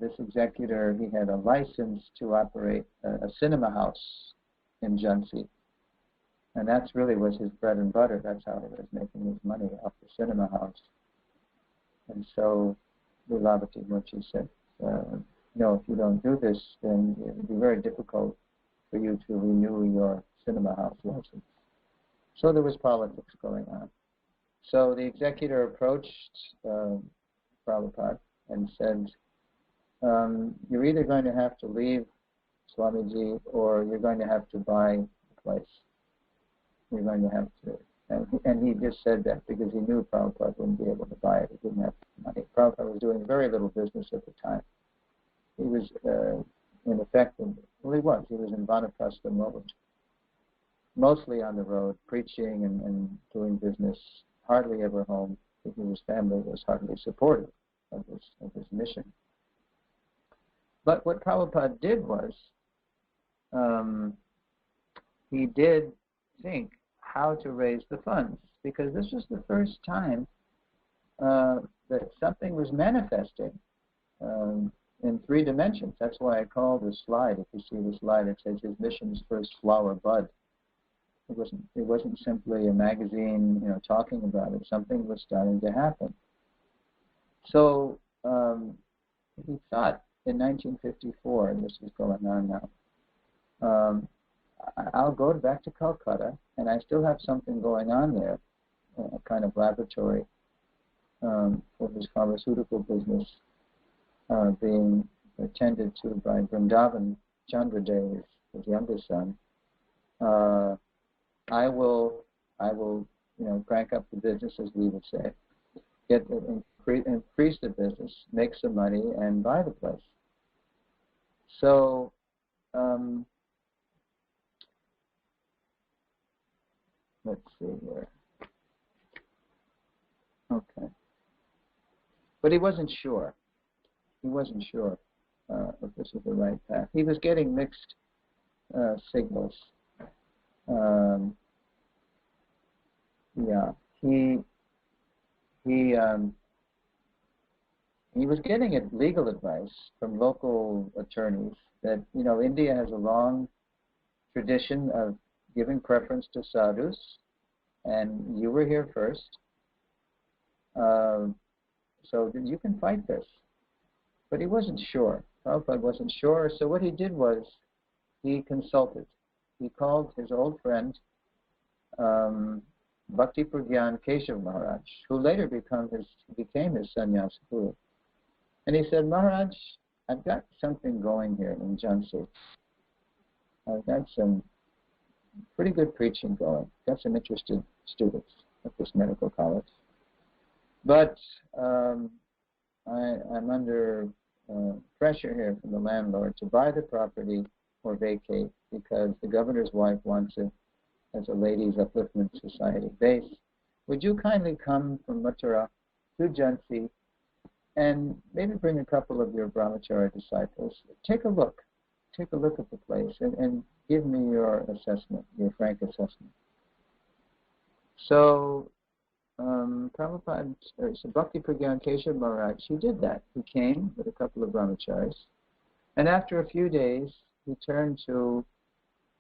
this executor, he had a license to operate a cinema house in Jhansi. And that's really was his bread and butter. That's how he was making his money, off the cinema house. And so Leelavati Munshi said, no, if you don't do this, then it will be very difficult for you to renew your cinema house license. So there was politics going on. So the executor approached Prabhupada and said, you're either going to have to leave Swamiji or you're going to have to buy the place. You're going to have to. And he just said that because he knew Prabhupada wouldn't be able to buy it. He didn't have money. Prabhupada was doing very little business at the time. He was, in effect, he was in Vanaprastha mode. Mostly on the road, preaching and doing business, hardly ever home, because his family was hardly supportive of his mission. But what Prabhupada did was, he did think how to raise the funds, because this was the first time that something was manifesting in 3 dimensions. That's why I call this slide, if you see the slide, it says his mission's first flower bud. It wasn't simply a magazine, talking about it. Something was starting to happen. So he thought in 1954, and this is going on now, I'll go back to Calcutta, and I still have something going on there, a kind of laboratory for his pharmaceutical business being attended to by Vrindavan Chandradev, his youngest son. I will, crank up the business, as we would say, increase the business, make some money, and buy the place. So, let's see here. Okay. But he wasn't sure. He wasn't sure if this was the right path. He was getting mixed signals. He was getting legal advice from local attorneys that, India has a long tradition of giving preference to sadhus, and you were here first, so you can fight this. But he wasn't sure. Prabhupada wasn't sure, so what he did was he consulted. He called his old friend, Bhakti Pragyan Keshav Maharaj, who later became his sannyasa guru. And he said, Maharaj, I've got something going here in Jhansi. I've got some pretty good preaching going. Got some interested students at this medical college. But I'm under pressure here from the landlord to buy the property or vacate because the governor's wife wants it as a ladies' upliftment society base. Would you kindly come from Mathura to Jhansi and maybe bring a couple of your brahmachari disciples? Take a look at the place and give me your assessment, your frank assessment. So Prabhupada, so Bhakti Pragyan Keshav Maharaj, he did that. He came with a couple of brahmacharis, and after a few days, he turned to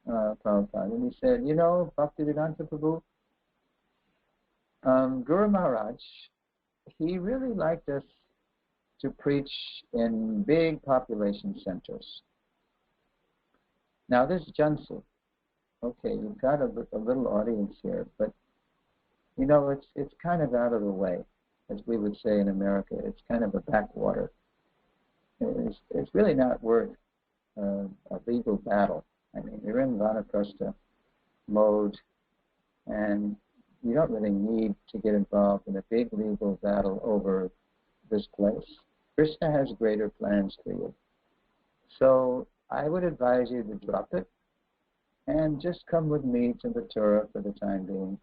Prabhupada and he said, you know, Bhaktivedanta Prabhu, Guru Maharaj, he really liked us to preach in big population centers. Now this is Jhansi. Okay, you've got a little audience here, but you know, it's kind of out of the way, as we would say in America. It's kind of a backwater. It's really not worth a legal battle. I mean, you're in Vanaprastha mode, and you don't really need to get involved in a big legal battle over this place. Krishna has greater plans for you. So I would advise you to drop it and just come with me to Mathura for the time being,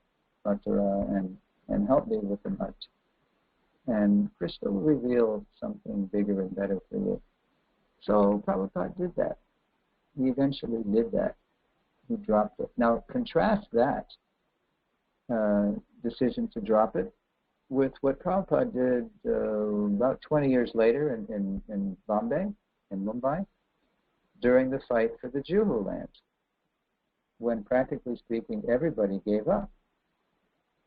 Mathura, and help me with the mutt. And Krishna will reveal something bigger and better for you. So Prabhupada did that. He eventually did that. He dropped it. Now contrast that decision to drop it with what Prabhupada did about 20 years later in Bombay, in Mumbai, during the fight for the Juhu land, when practically speaking everybody gave up.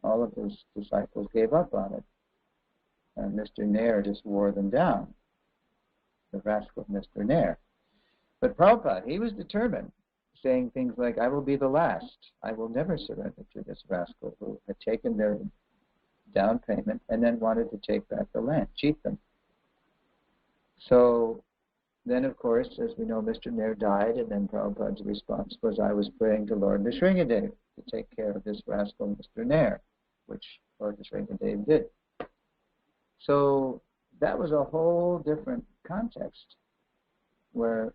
All of his disciples gave up on it. And Mr. Nair just wore them down, the rascal Mr. Nair. But Prabhupada, he was determined, saying things like, I will be the last. I will never surrender to this rascal who had taken their down payment and then wanted to take back the land, cheat them. So then, of course, as we know, Mr. Nair died, and then Prabhupada's response was, I was praying to Lord Nrsingadev to take care of this rascal Mr. Nair, which Lord Nrsingadev did. So that was a whole different context where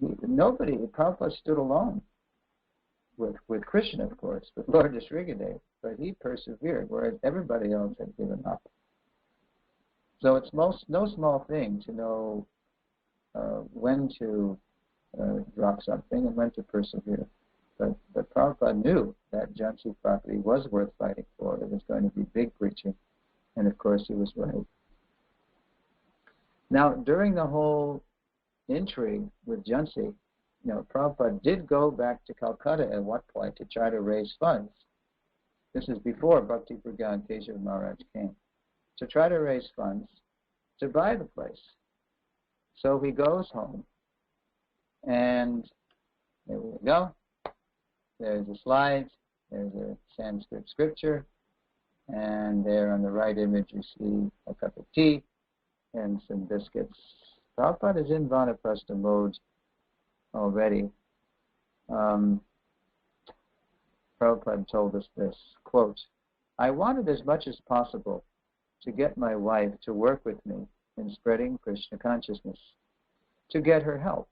Prabhupada stood alone with Krishna, of course, with Lord Nrsingadev, but he persevered, whereas everybody else had given up. So it's no small thing to know when to drop something and when to persevere. But Prabhupada knew that Jhansi property was worth fighting for. It was going to be big preaching, and of course he was right. Now, during the whole intrigue with Jhansi, Prabhupada did go back to Calcutta at one point to try to raise funds. This is before Bhakti Pragyan Keshav Maharaj came, to try to raise funds to buy the place. So he goes home, and there we go. There's a slide, there's a Sanskrit scripture, and there on the right image you see a cup of tea and some biscuits. Prabhupada is in Vanaprastha mode already. Prabhupada told us this, quote, I wanted as much as possible to get my wife to work with me in spreading Krishna consciousness, to get her help.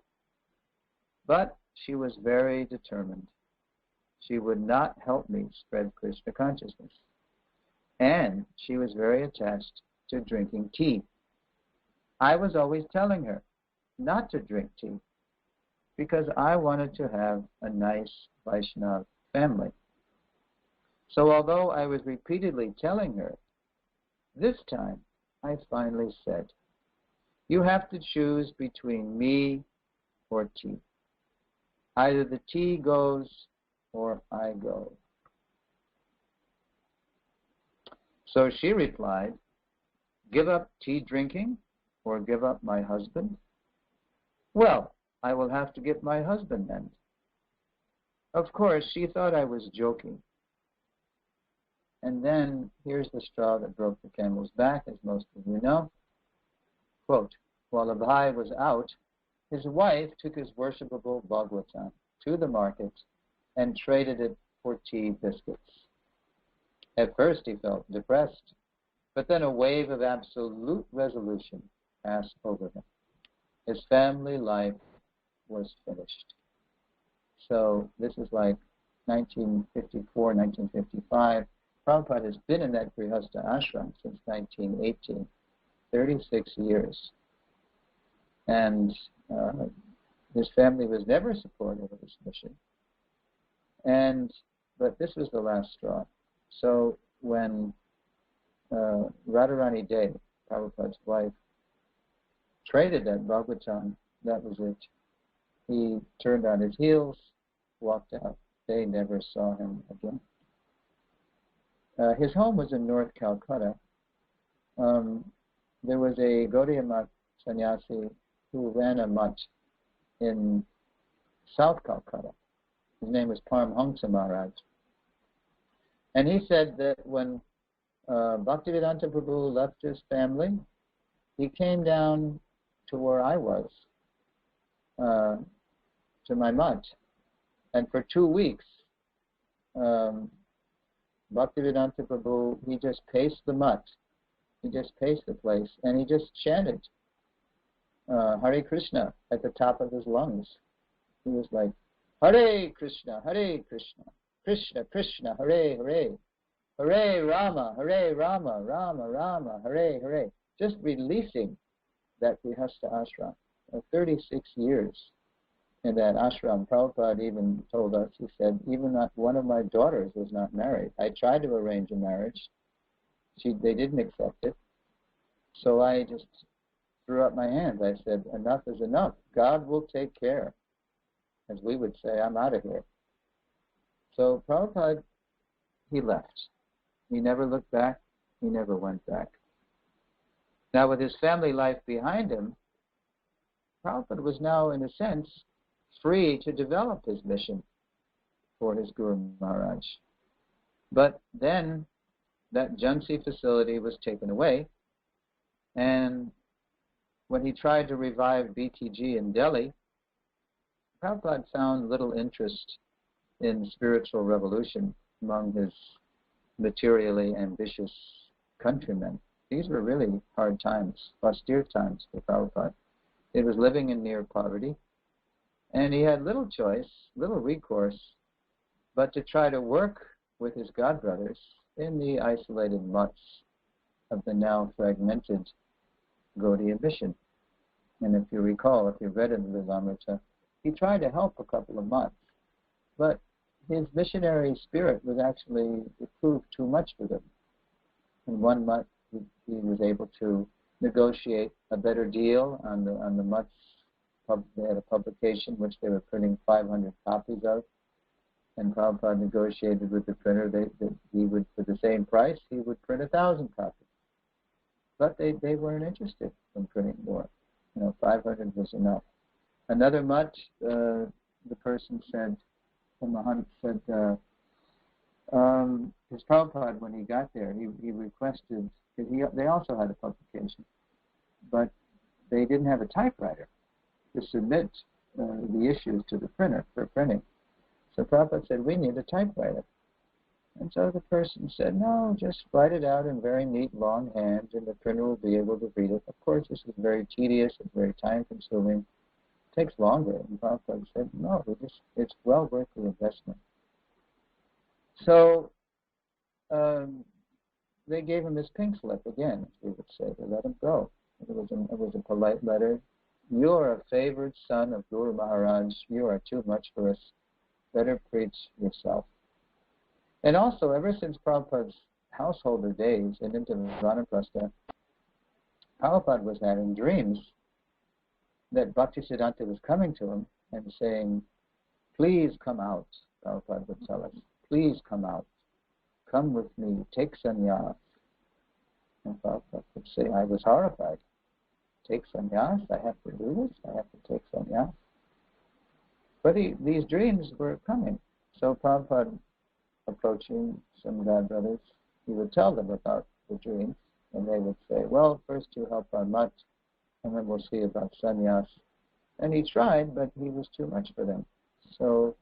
But she was very determined. She would not help me spread Krishna consciousness. And she was very attached to drinking tea. I was always telling her not to drink tea because I wanted to have a nice Vaishnava family. So although I was repeatedly telling her, this time I finally said, you have to choose between me or tea. Either the tea goes or I go. So she replied, "Give up tea drinking or give up my husband? Well, I will have to get my husband then." Of course, she thought I was joking. And then here's the straw that broke the camel's back, as most of you know. Quote, while the bhai was out, his wife took his worshipable Bhagavatam to the market and traded it for tea biscuits. At first he felt depressed, but then a wave of absolute resolution passed over him. His family life was finished. So this is like 1954, 1955. Prabhupada has been in that Grihastha ashram since 1918, 36 years. And his family was never supportive of his mission. But this was the last straw. So when Radharani Dey, Prabhupada's wife, traded that Bhagavatam, that was it. He turned on his heels, walked out. They never saw him again. His home was in North Calcutta. There was a Gaudiya Math sannyasi who ran a mutt in South Calcutta. His name was Paramhamsa Maharaj. And he said that when Bhaktivedanta Prabhu left his family, he came down to where I was, to my mutt. And for 2 weeks, Bhaktivedanta Prabhu, he just paced the mutt. He just paced the place, and he just chanted Hare Krishna at the top of his lungs. He was like, Hare Krishna, Krishna Krishna, Hare Hare, Hare Rama, Rama Rama, Hare Hare. Just releasing that Grihastha ashram. 36 years in that ashram. Prabhupada even told us, he said, even not one of my daughters was not married. I tried to arrange a marriage. They didn't accept it. So I just threw up my hands. I said, enough is enough. God will take care. As we would say, I'm out of here. So Prabhupada, he left. He never looked back. He never went back. Now with his family life behind him, Prabhupada was now, in a sense, free to develop his mission for his Guru Maharaj. But then that Jhansi facility was taken away, and when he tried to revive BTG in Delhi, Prabhupada found little interest in spiritual revolution among his materially ambitious countrymen. These were really hard times, austere times for Prabhupada. He was living in near poverty, and he had little choice, little recourse, but to try to work with his godbrothers in the isolated mutts of the now fragmented Gaudiya mission. And if you recall, if you read in the Lilamrita, he tried to help a couple of mutts, but his missionary spirit was actually, it proved too much for them. In one mutt, he was able to negotiate a better deal on the mutts. They had a publication which they were printing 500 copies of, and Prabhupada negotiated with the printer that he would, for the same price, he would print 1,000 copies. But they weren't interested in printing more. 500 was enough. Another mutt, the person said, the Mahant said, his Prabhupada, when he got there, he requested, they also had a publication, but they didn't have a typewriter to submit the issues to the printer for printing. So Prabhupada said, we need a typewriter. And so the person said, no, just write it out in very neat, long hand, and the printer will be able to read it. Of course, this is very tedious and very time-consuming. It takes longer. And Prabhupada said, no, it's well worth the investment. So they gave him his pink slip again, as we would say. They let him go. It was a polite letter. You are a favored son of Guru Maharaj. You are too much for us. Better preach yourself. And also, ever since Prabhupada's householder days and into Vanaprastha, Prabhupada was having dreams that Bhaktisiddhanta was coming to him and saying, please come out, Prabhupada would tell us. Please come out. Come with me. Take sannyas. And Prabhupada would say, I was horrified. Take sannyas? I have to do this? I have to take sannyas? But these dreams were coming. So Prabhupada, approaching some God brothers, he would tell them about the dreams, and they would say, well, first you help our mutt, and then we'll see about sannyas. And he tried, but he was too much for them. So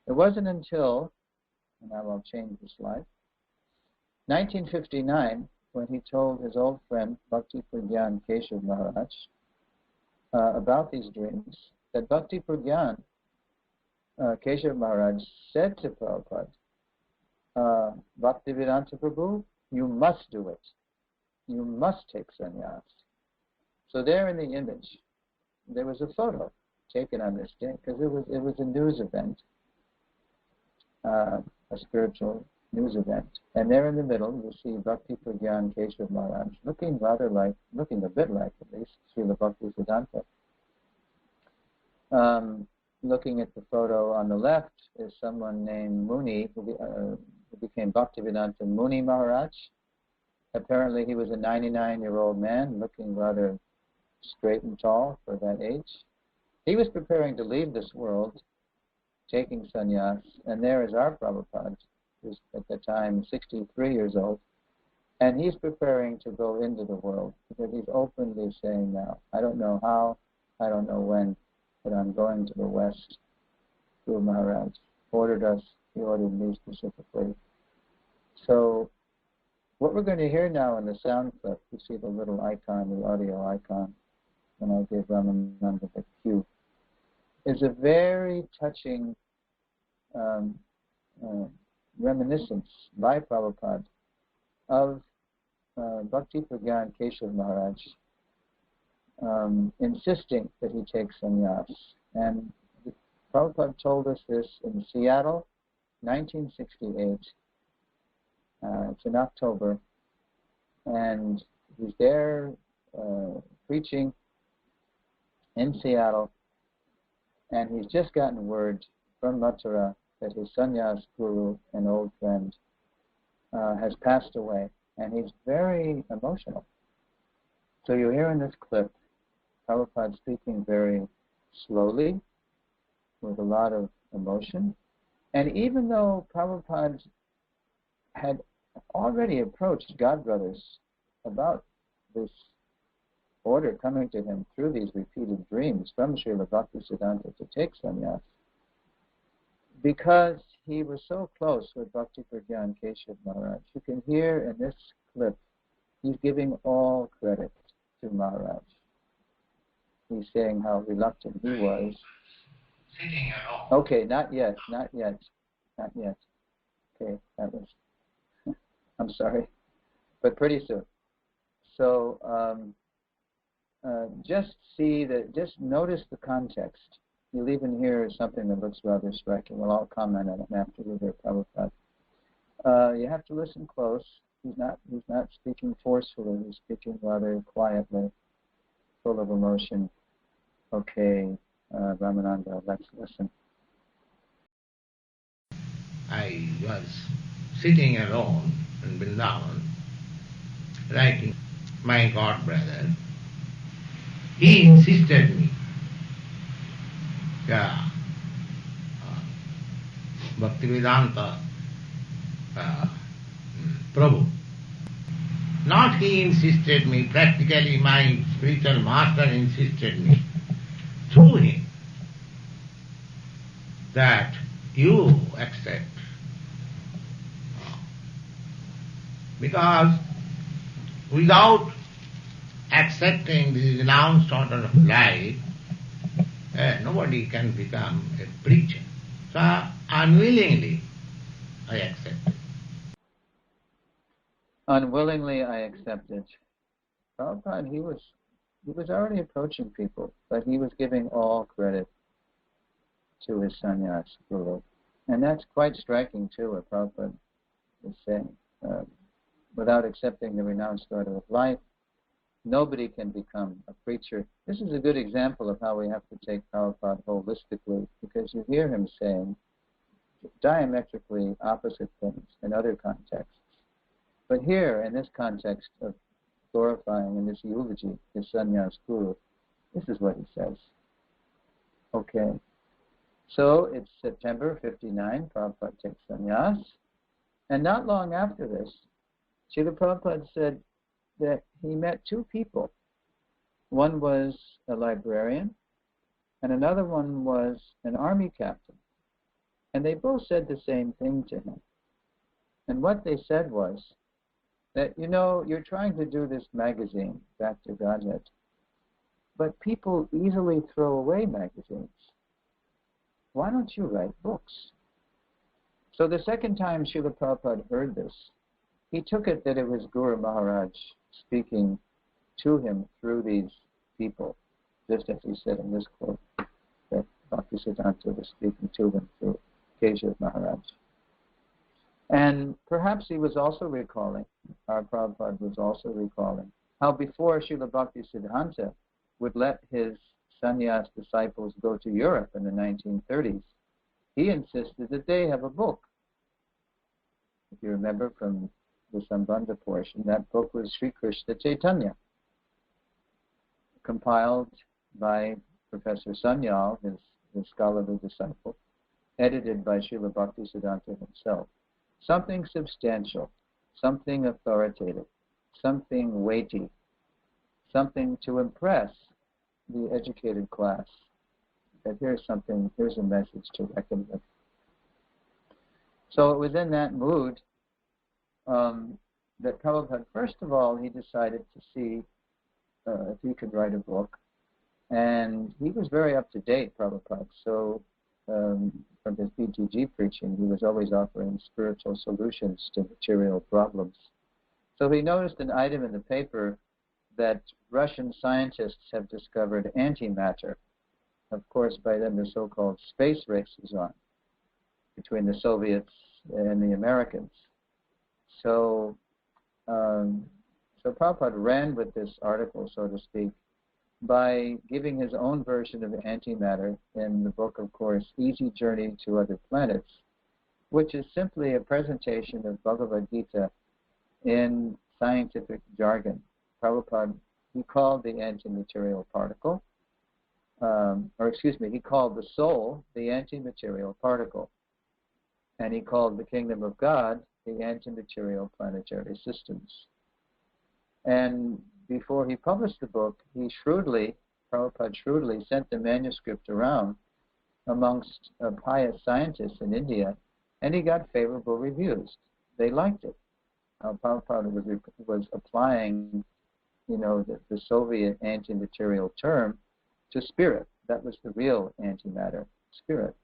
it wasn't until, and now I'll change the slide, 1959, when he told his old friend, Bhakti Pragyan Keshav Maharaj, about these dreams, that Bhakti Pragyan Keshav Maharaj said to Prabhupada, Bhaktivedanta Prabhu, you must do it. You must take sannyas. So there in the image, there was a photo taken on this day, because it was a news event, a spiritual news event. And there in the middle, you see Bhakti Pragyan Keshav Maharaj, looking a bit like, at least, Srila Bhaktisiddhanta. Looking at the photo on the left is someone named Muni, who became Bhaktivedanta Muni Maharaj. Apparently he was a 99-year-old man, looking rather straight and tall for that age. He was preparing to leave this world, taking sannyas, and there is our Prabhupada, who's at the time 63 years old, and he's preparing to go into the world, because he's openly saying now, I don't know how, I don't know when, but I'm going to the West. Guru Maharaj ordered us, he ordered me specifically. So what we're going to hear now in the sound clip, you see the little icon, the audio icon, when I give Ramananda the cue, is a very touching reminiscence by Prabhupada of Bhakti Pragyan Keshav Maharaj insisting that he take sannyas. And Prabhupada told us this in Seattle, 1968. It's in October, and he's there preaching in Seattle, and he's just gotten word from Mathura that his sannyas guru, an old friend, has passed away, and he's very emotional. So you hear in this clip Prabhupada speaking very slowly, with a lot of emotion, and even though Prabhupada had already approached God brothers about this order coming to him through these repeated dreams from Srila Bhaktisiddhanta to take sannyas, because he was so close with Bhakti Pragyan Keshav Maharaj, you can hear in this clip, he's giving all credit to Maharaj. He's saying how reluctant he was.
Sitting alone.
Okay, not yet. Okay, that was, I'm sorry, but pretty soon. So just notice the context. You'll even hear something that looks rather striking. We'll all comment on it after we hear Prabhupada. You have to listen close. He's not speaking forcefully. He's speaking rather quietly, full of emotion. Okay, Ramananda, let's listen.
I was sitting alone in Vrindavan, writing my god brother. He insisted me, Bhaktivedanta Prabhu. Not he insisted me, practically my spiritual master insisted me, through him, that you accept. Because without accepting this renounced order of life, nobody can become a preacher. So unwillingly I accepted.
Unwillingly I accepted. Prabhupada, he was already approaching people, but he was giving all credit to his sannyas guru. And that's quite striking too, what Prabhupada is saying. Without accepting the renounced order of life, nobody can become a preacher. This is a good example of how we have to take Prabhupada holistically, because you hear him saying diametrically opposite things in other contexts. But here, in this context of glorifying in this eulogy, his sannyas guru, this is what he says. Okay. So it's September 59, Prabhupada takes sannyas. And not long after this, Srila Prabhupada said that he met two people. One was a librarian, and another one was an army captain. And they both said the same thing to him. And what they said was that, you know, you're trying to do this magazine, Back to Godhead, but people easily throw away magazines. Why don't you write books? So the second time Srila Prabhupada heard this, he took it that it was Guru Maharaj speaking to him through these people, just as he said in this quote, that Bhaktisiddhanta was speaking to him through Keshav Maharaj. And perhaps he was also recalling, our Prabhupada was also recalling, how before Srila Bhaktisiddhanta would let his sannyas disciples go to Europe in the 1930s, he insisted that they have a book. If you remember from the Sambandha portion, that book was Sri Krishna Chaitanya, compiled by Professor Sanyal, his scholarly disciple, edited by Srila Bhaktisiddhanta himself. Something substantial, something authoritative, something weighty, something to impress the educated class. That here's a message to reckon with. So it was in that mood that Prabhupada, first of all, he decided to see if he could write a book. And he was very up to date, Prabhupada. So from his BTG preaching, he was always offering spiritual solutions to material problems. So he noticed an item in the paper that Russian scientists have discovered antimatter. Of course, by then the so-called space race was on between the Soviets and the Americans. So, so Prabhupada ran with this article, so to speak, by giving his own version of antimatter in the book, of course, Easy Journey to Other Planets, which is simply a presentation of Bhagavad Gita in scientific jargon. Prabhupada, he called the antimaterial particle, he called the soul the antimaterial particle, and he called the kingdom of God the antimaterial planetary systems. And before he published the book, Prabhupada shrewdly sent the manuscript around amongst pious scientists in India, and he got favorable reviews. They liked it. Prabhupada was applying, the Soviet anti-material term to spirit. That was the real antimatter, spirit.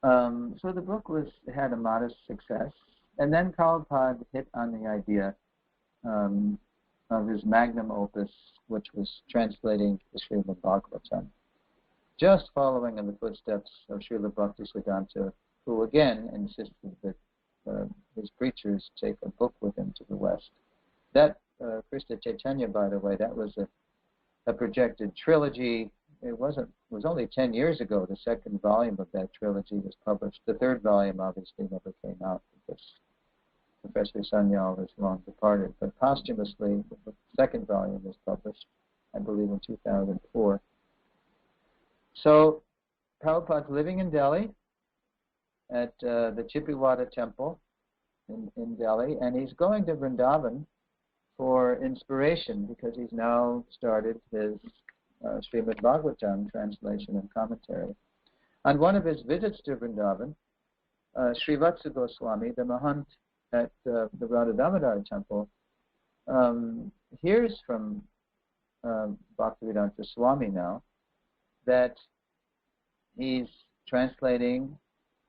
So the book had a modest success, and then Prabhupada hit on the idea of his magnum opus, which was translating the Srimad Bhagavatam, just following in the footsteps of Srila Bhaktisiddhanta, who again insisted that his preachers take a book with him to the West. That Krishna Chaitanya, by the way, that was a projected trilogy. It was only 10 years ago the second volume of that trilogy was published. The third volume obviously never came out because Professor Sanyal is long departed. But posthumously, the second volume was published, I believe, in 2004. So Prabhupada's living in Delhi at the Chippiwada temple in Delhi, and he's going to Vrindavan for inspiration because he's now started his Srimad Bhagavatam translation and commentary. On one of his visits to Vrindavan, Srivatsa Goswami, the Mahant at the Radha Damodar temple, hears from Bhaktivedanta Swami now that he's translating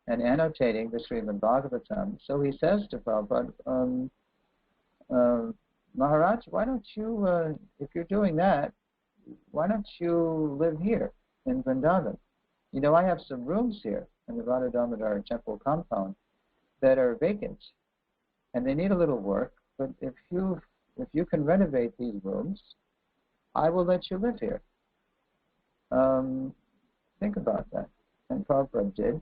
and annotating the Srimad Bhagavatam. So he says to Prabhupada, Maharaj, why don't you, if you're doing that, why don't you live here in Vrindavan? I have some rooms here in the Radha Damodar temple compound that are vacant, and they need a little work, but if you can renovate these rooms, I will let you live here. Think about that. And Prabhupada did,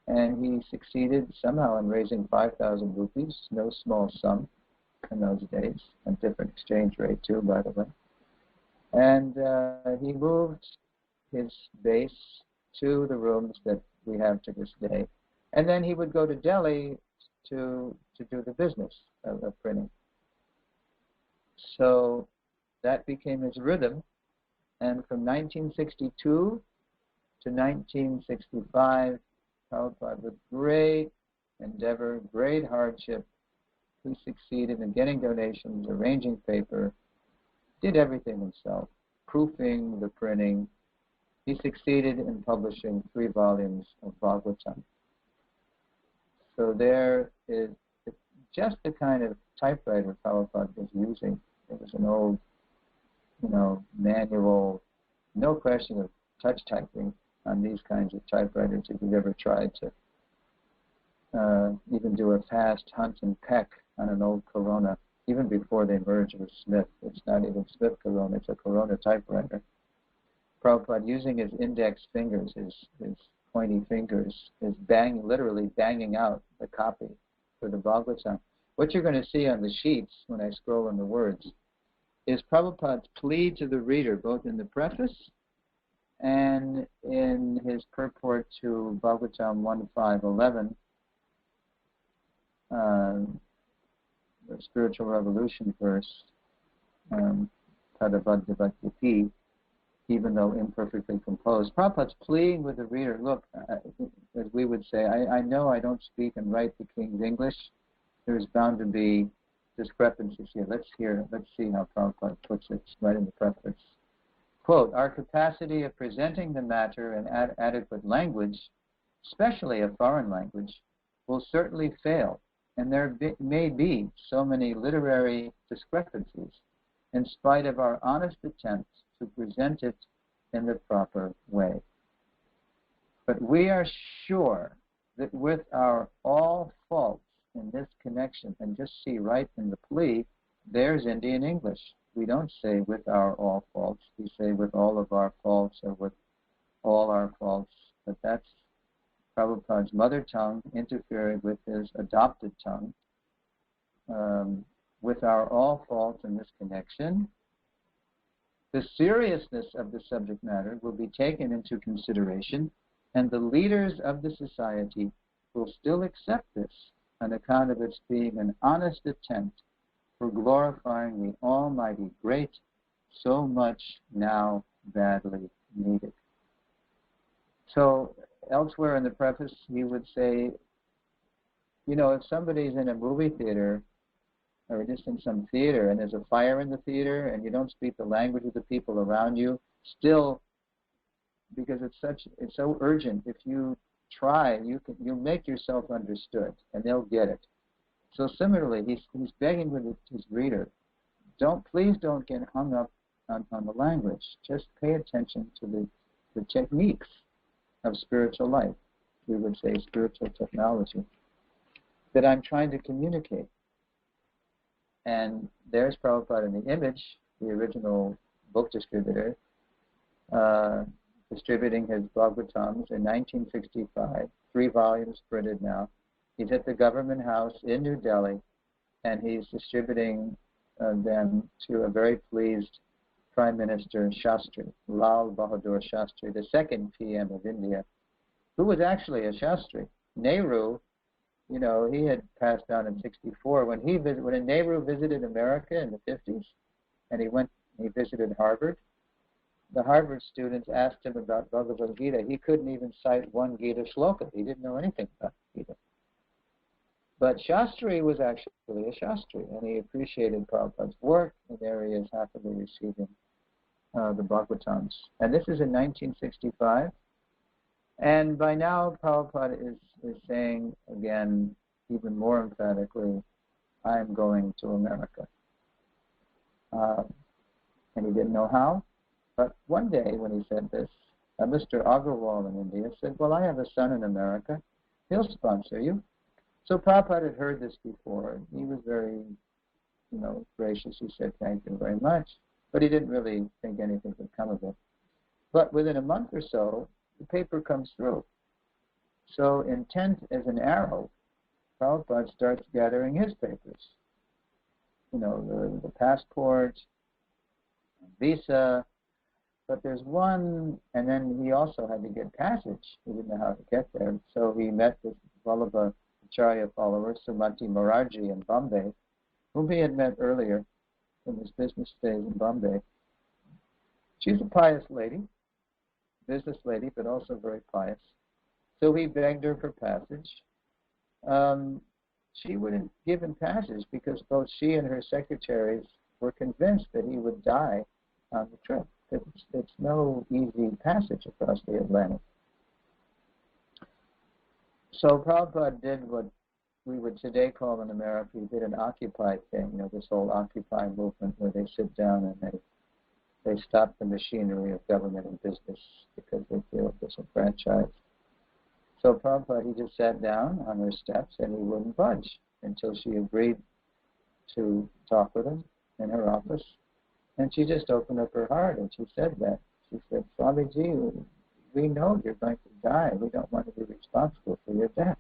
and he succeeded somehow in raising 5,000 rupees, no small sum, in those days, a different exchange rate too, by the way. And he moved his base to the rooms that we have to this day. And then he would go to Delhi to do the business of printing. So that became his rhythm. And from 1962 to 1965, Prabhupada, with great endeavor, great hardship, he succeeded in getting donations, arranging paper, did everything himself, proofing, the printing. He succeeded in publishing 3 volumes of Bhagavatam. So there is just the kind of typewriter Prabhupada was using. It was an old, manual, no question of touch typing on these kinds of typewriters if you've ever tried to even do a fast hunt and peck on an old Corona, even before they merged with Smith. It's not even Smith Corona, it's a Corona typewriter. Prabhupada, using his index fingers, his pointy fingers, is literally banging out the copy for the Bhagavatam. What you're going to see on the sheets when I scroll on the words is Prabhupada's plea to the reader, both in the preface and in his purport to Bhagavatam 1.5.11, the spiritual revolution verse, Tadabhadabhakti, even though imperfectly composed. Prabhupada's pleading with the reader, look, as we would say, I know I don't speak and write the King's English. There's bound to be discrepancies here. Let's see how Prabhupada puts it right in the preface. Quote, our capacity of presenting the matter in adequate language, especially a foreign language, will certainly fail, and there may be so many literary discrepancies in spite of our honest attempts to present it in the proper way. But we are sure that with our all faults in this connection, and just see right in the plea, there's Indian English. We don't say with our all faults, we say with all of our faults or with all our faults, but that's Prabhupada's mother tongue interfering with his adopted tongue. With our all faults in this connection, the seriousness of the subject matter will be taken into consideration, and the leaders of the society will still accept this on account of its being an honest attempt for glorifying the Almighty Great, so much now badly needed. So elsewhere in the preface, he would say, if somebody's in a movie theater or just in some theater and there's a fire in the theater and you don't speak the language of the people around you, still, because it's so urgent, if you try, you'll make yourself understood and they'll get it. So similarly, he's begging with his reader, please don't get hung up on the language. Just pay attention to the techniques of spiritual life. We would say spiritual technology that I'm trying to communicate. And there's Prabhupada in the image, the original book distributor, distributing his Bhagavatams in 1965, 3 volumes printed now. He's at the government house in New Delhi, and he's distributing them to a very pleased Prime Minister Shastri, Lal Bahadur Shastri, the 2nd PM of India, who was actually a Shastri. Nehru, he had passed on in 64. When Nehru visited America in the 50s, and he visited Harvard, the Harvard students asked him about Bhagavad Gita. He couldn't even cite one Gita shloka. He didn't know anything about Gita. But Shastri was actually a Shastri, and he appreciated Prabhupada's work, and there he is happily receiving the Bhagavatams. And this is in 1965. And by now, Prabhupada is saying, again, even more emphatically, I am going to America. And he didn't know how. But one day when he said this, Mr. Agarwal in India said, well, I have a son in America. He'll sponsor you. So Prabhupada had heard this before. He was very, gracious. He said, thank you very much. But he didn't really think anything would come of it. But within a month or so, the paper comes through. So intent as an arrow, Prabhupada starts gathering his papers. the passport, visa, but there's one, and then he also had to get passage. He didn't know how to get there, so he met this Founder-Acarya follower, Sumati Morarji in Bombay, whom he had met earlier in his business days in Bombay. She's a pious lady, business lady, but also very pious. So he begged her for passage. She wouldn't give him passage because both she and her secretaries were convinced that he would die on the trip. It's no easy passage across the Atlantic. So Prabhupada did what we would today call in America, he did an Occupy thing, this whole Occupy movement where they sit down and they stop the machinery of government and business because they feel disenfranchised. So Prabhupada, he just sat down on her steps and he wouldn't budge until she agreed to talk with him in her office. And she just opened up her heart and she said that. She said, Swamiji, we know you're going to die. We don't want to be responsible for your death.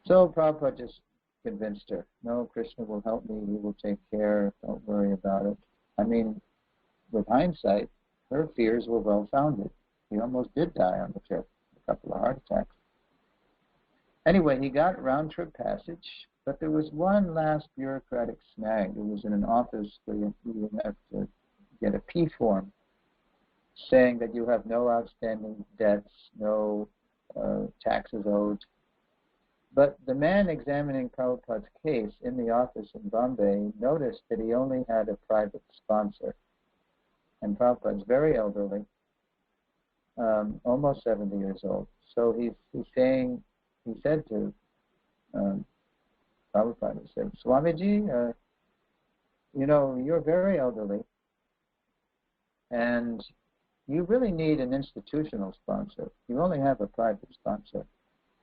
So Prabhupada just convinced her, no, Krishna will help me. He will take care. Don't worry about it. I mean, with hindsight, her fears were well-founded. He almost did die on the trip, a couple of heart attacks. Anyway, he got round-trip passage, but there was one last bureaucratic snag. It was in an office where you would have to get a P form saying that you have no outstanding debts, no taxes owed. But the man examining Prabhupada's case in the office in Bombay noticed that he only had a private sponsor. And Prabhupada's very elderly, almost 70 years old. So he said to Prabhupada, he said, Swamiji, you're very elderly, and you really need an institutional sponsor. You only have a private sponsor.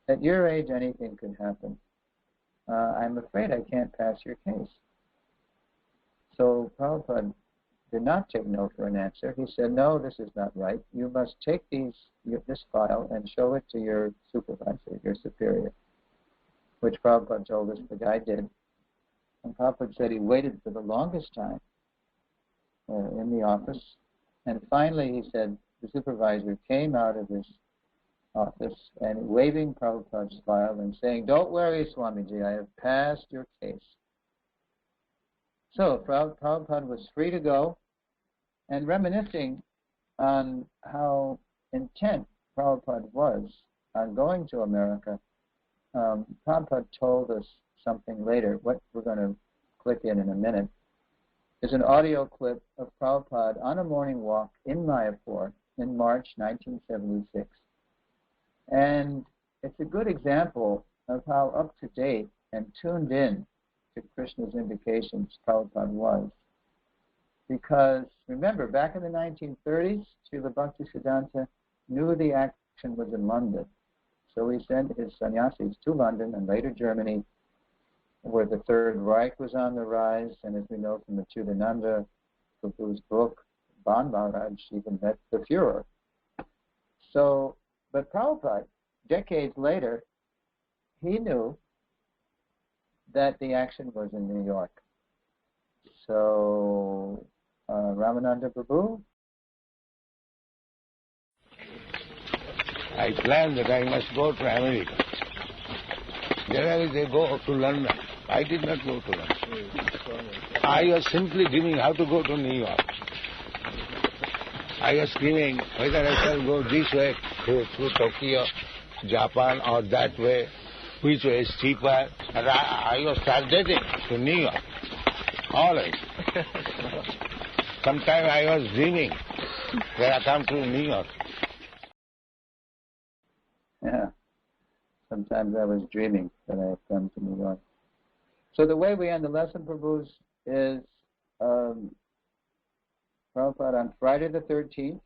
At your age, anything could happen. I'm afraid I can't pass your case. So Prabhupada did not take no for an answer. He said, no, this is not right. You must take this file and show it to your supervisor, your superior, which Prabhupada told us the guy did. And Prabhupada said he waited for the longest time in the office. And finally, he said, the supervisor came out of his office and waving Prabhupada's file and saying, don't worry, Swamiji, I have passed your case. So Prabhupada was free to go, and reminiscing on how intent Prabhupada was on going to America, Prabhupada told us something later. What we're going to click in a minute is an audio clip of Prabhupada on a morning walk in Mayapur in March 1976. And it's a good example of how up-to-date and tuned in to Krishna's indications Prabhupada was. Because, remember, back in the 1930s, Srila Bhaktisiddhanta knew the action was in London. So he sent his sannyasis to London and later Germany, where the Third Reich was on the rise, and as we know from the Chudananda Prabhu's book, Ban Maharaj even met the Fuhrer. So, but Prabhupada, decades later, he knew that the action was in New York. So, Ramananda Prabhu?
I planned that I must go to America. Generally they go to London. I did not go to London. I was simply dreaming how to go to New York. I was dreaming whether I shall go this way through Tokyo, Japan, or that way, which way is cheaper. And I was targeting to New York, always. Sometimes I was dreaming that I come to New York.
Yeah. Sometimes I was dreaming that I had come to New York. So the way we end the lesson, Prabhus, is Prabhupada on Friday the 13th,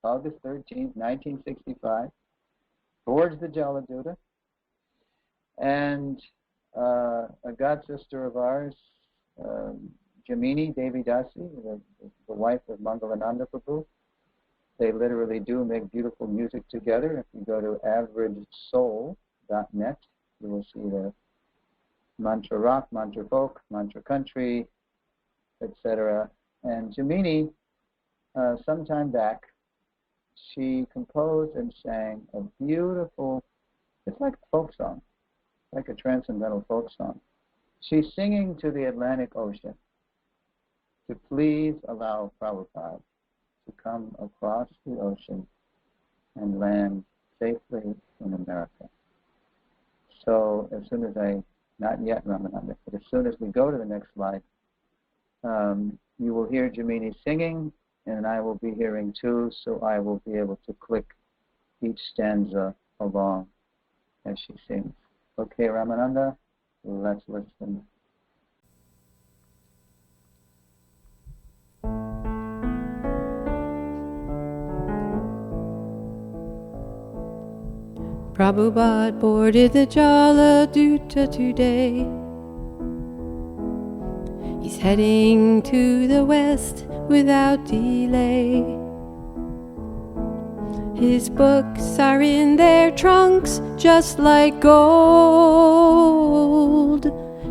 August 13th, 1965, boards the Jaladuta, and a god sister of ours, Jamini Devi Dasi, the wife of Mangalananda Prabhu. They literally do make beautiful music together. If you go to averagesoul.net, you will see mantra rock, mantra folk, mantra country, etc. And Jamini, some time back, she composed and sang a beautiful, it's like a folk song, like a transcendental folk song. She's singing to the Atlantic Ocean to please allow Prabhupada to come across the ocean and land safely in America. So as soon as not yet Ramananda, but as soon as we go to the next slide, you will hear Jamini singing, and I will be hearing too, so I will be able to click each stanza along as she sings. Okay, Ramananda, let's listen.
Prabhupada boarded the Jaladuta today. He's heading to the west without delay. His books are in their trunks just like gold.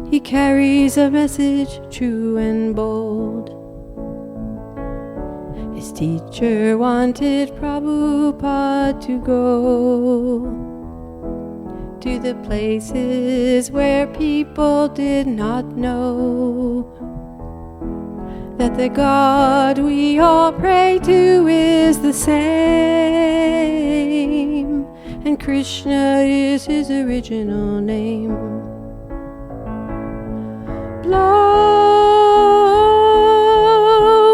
He carries a message true and bold. His teacher wanted Prabhupada to go to the places where people did not know that the God we all pray to is the same, and Krishna is his original name. Blow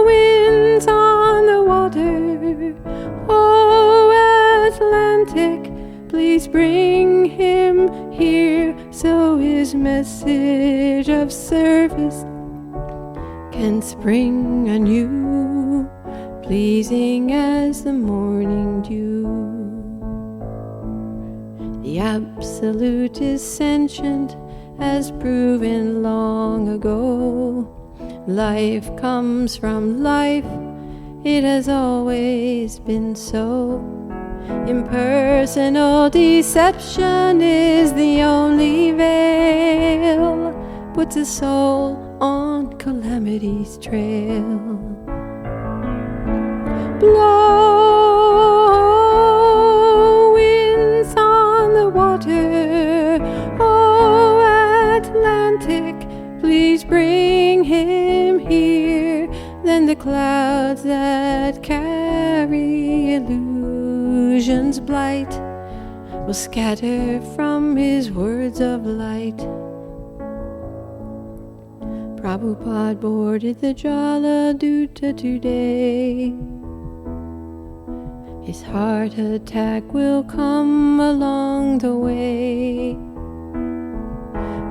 winds on the water, oh Atlantic, please bring him here so his message of service can spring anew, pleasing as the morning dew. The Absolute is sentient, as proven long ago. Life comes from life, it has always been so. Impersonal deception is the only veil, puts a soul on calamity's trail. Blow winds on the water, oh Atlantic, please bring him here. Then the clouds that carry illusion's blight will scatter from his words of light. Prabhupada boarded the Jaladuta today. His heart attack will come along the way,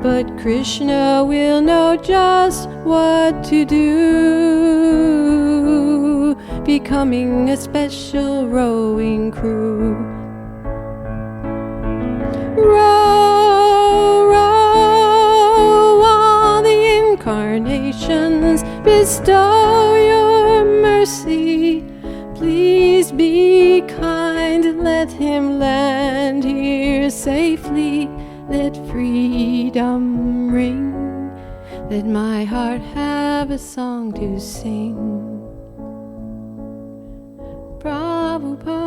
but Krishna will know just what to do, becoming a special rowing crew. Row, row, all the incarnations, bestow your mercy. Please be kind, let him land here safely. Let freedom ring, let my heart have a song to sing. Prabhupada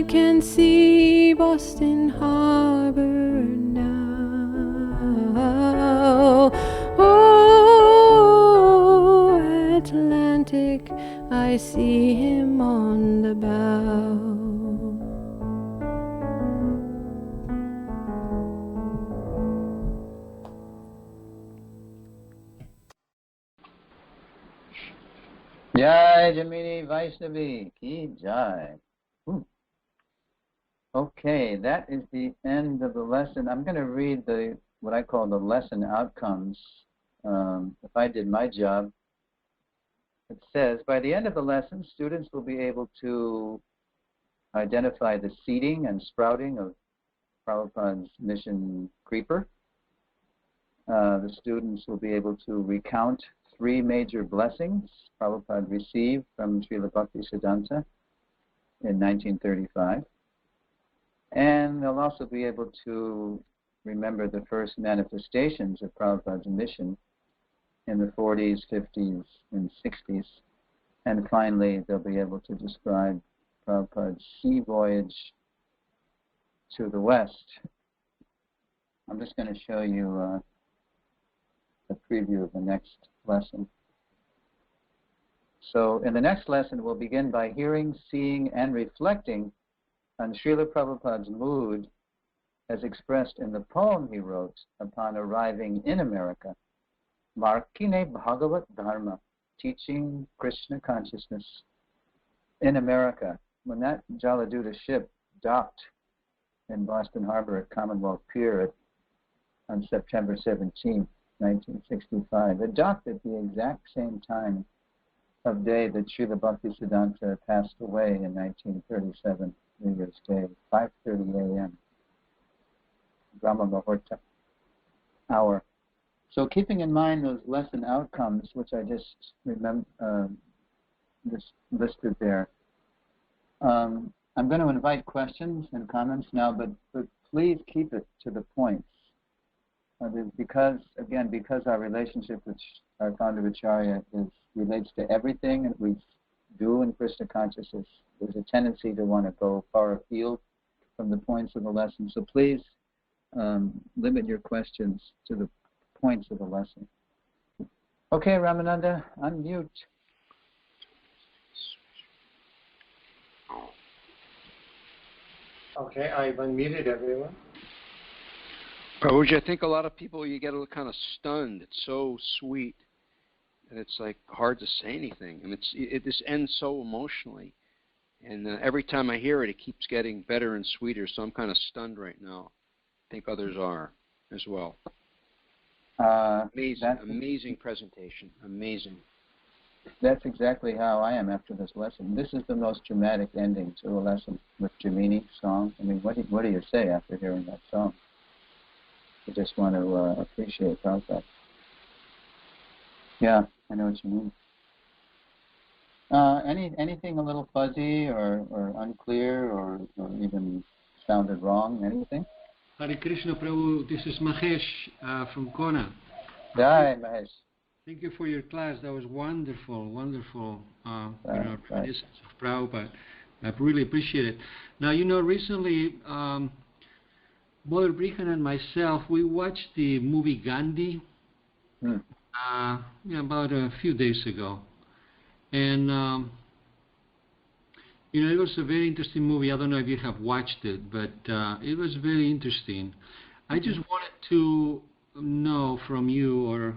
can see Boston Harbor now. Oh, Atlantic, I see him on the bow.
Jai Jamini Vaishnavi Ki Jai. Okay, that is the end of the lesson. I'm going to read what I call the lesson outcomes. If I did my job, it says, by the end of the lesson, students will be able to identify the seeding and sprouting of Prabhupada's mission creeper. The students will be able to recount 3 major blessings Prabhupada received from Srila Bhaktisiddhanta in 1935. And they'll also be able to remember the first manifestations of Prabhupada's mission in the 40s, 50s, and 60s. And finally, they'll be able to describe Prabhupada's sea voyage to the West. I'm just going to show you a preview of the next lesson. So in the next lesson, we'll begin by hearing, seeing, and reflecting on Srila Prabhupada's mood as expressed in the poem he wrote upon arriving in America, Markine Bhagavat Dharma, teaching Krishna consciousness in America. When that Jaladuta ship docked in Boston Harbor at Commonwealth Pier on September 17, 1965, it docked at the exact same time of day that Srila Bhaktisiddhanta passed away in 1937, New Year's Day, 5:30 a.m., Brahma Muhurta hour. So keeping in mind those lesson outcomes, which I just just listed there, I'm going to invite questions and comments now, but please keep it to the points. Because our relationship with our Founder-Acarya relates to everything that we do in Krishna consciousness, there's a tendency to want to go far afield from the points of the lesson. So please limit your questions to the points of the lesson. Okay, Ramananda, unmute.
Okay, I've unmuted everyone.
Prabhuji, I think a lot of people, you get a little kind of stunned. It's so sweet, and it's like hard to say anything. And this ends so emotionally, and every time I hear it, it keeps getting better and sweeter. So I'm kind of stunned right now. I think others are as well. Amazing presentation. Amazing.
That's exactly how I am after this lesson. This is the most dramatic ending to a lesson with Jamini song. I mean, what do you say after hearing that song? You just want to appreciate Prabhupada. Yeah, I know what you mean. Anything a little fuzzy or unclear or even sounded wrong? Anything?
Hare Krishna, Prabhu. This is Mahesh from Kona.
Hi, Mahesh.
Thank you for your class. That was wonderful. Reminiscence of Prabhupada. I really appreciate it. Now, recently, Brother Brihan and myself, we watched the movie Gandhi about a few days ago. And, it was a very interesting movie. I don't know if you have watched it, but it was very interesting. I just wanted to know from you, or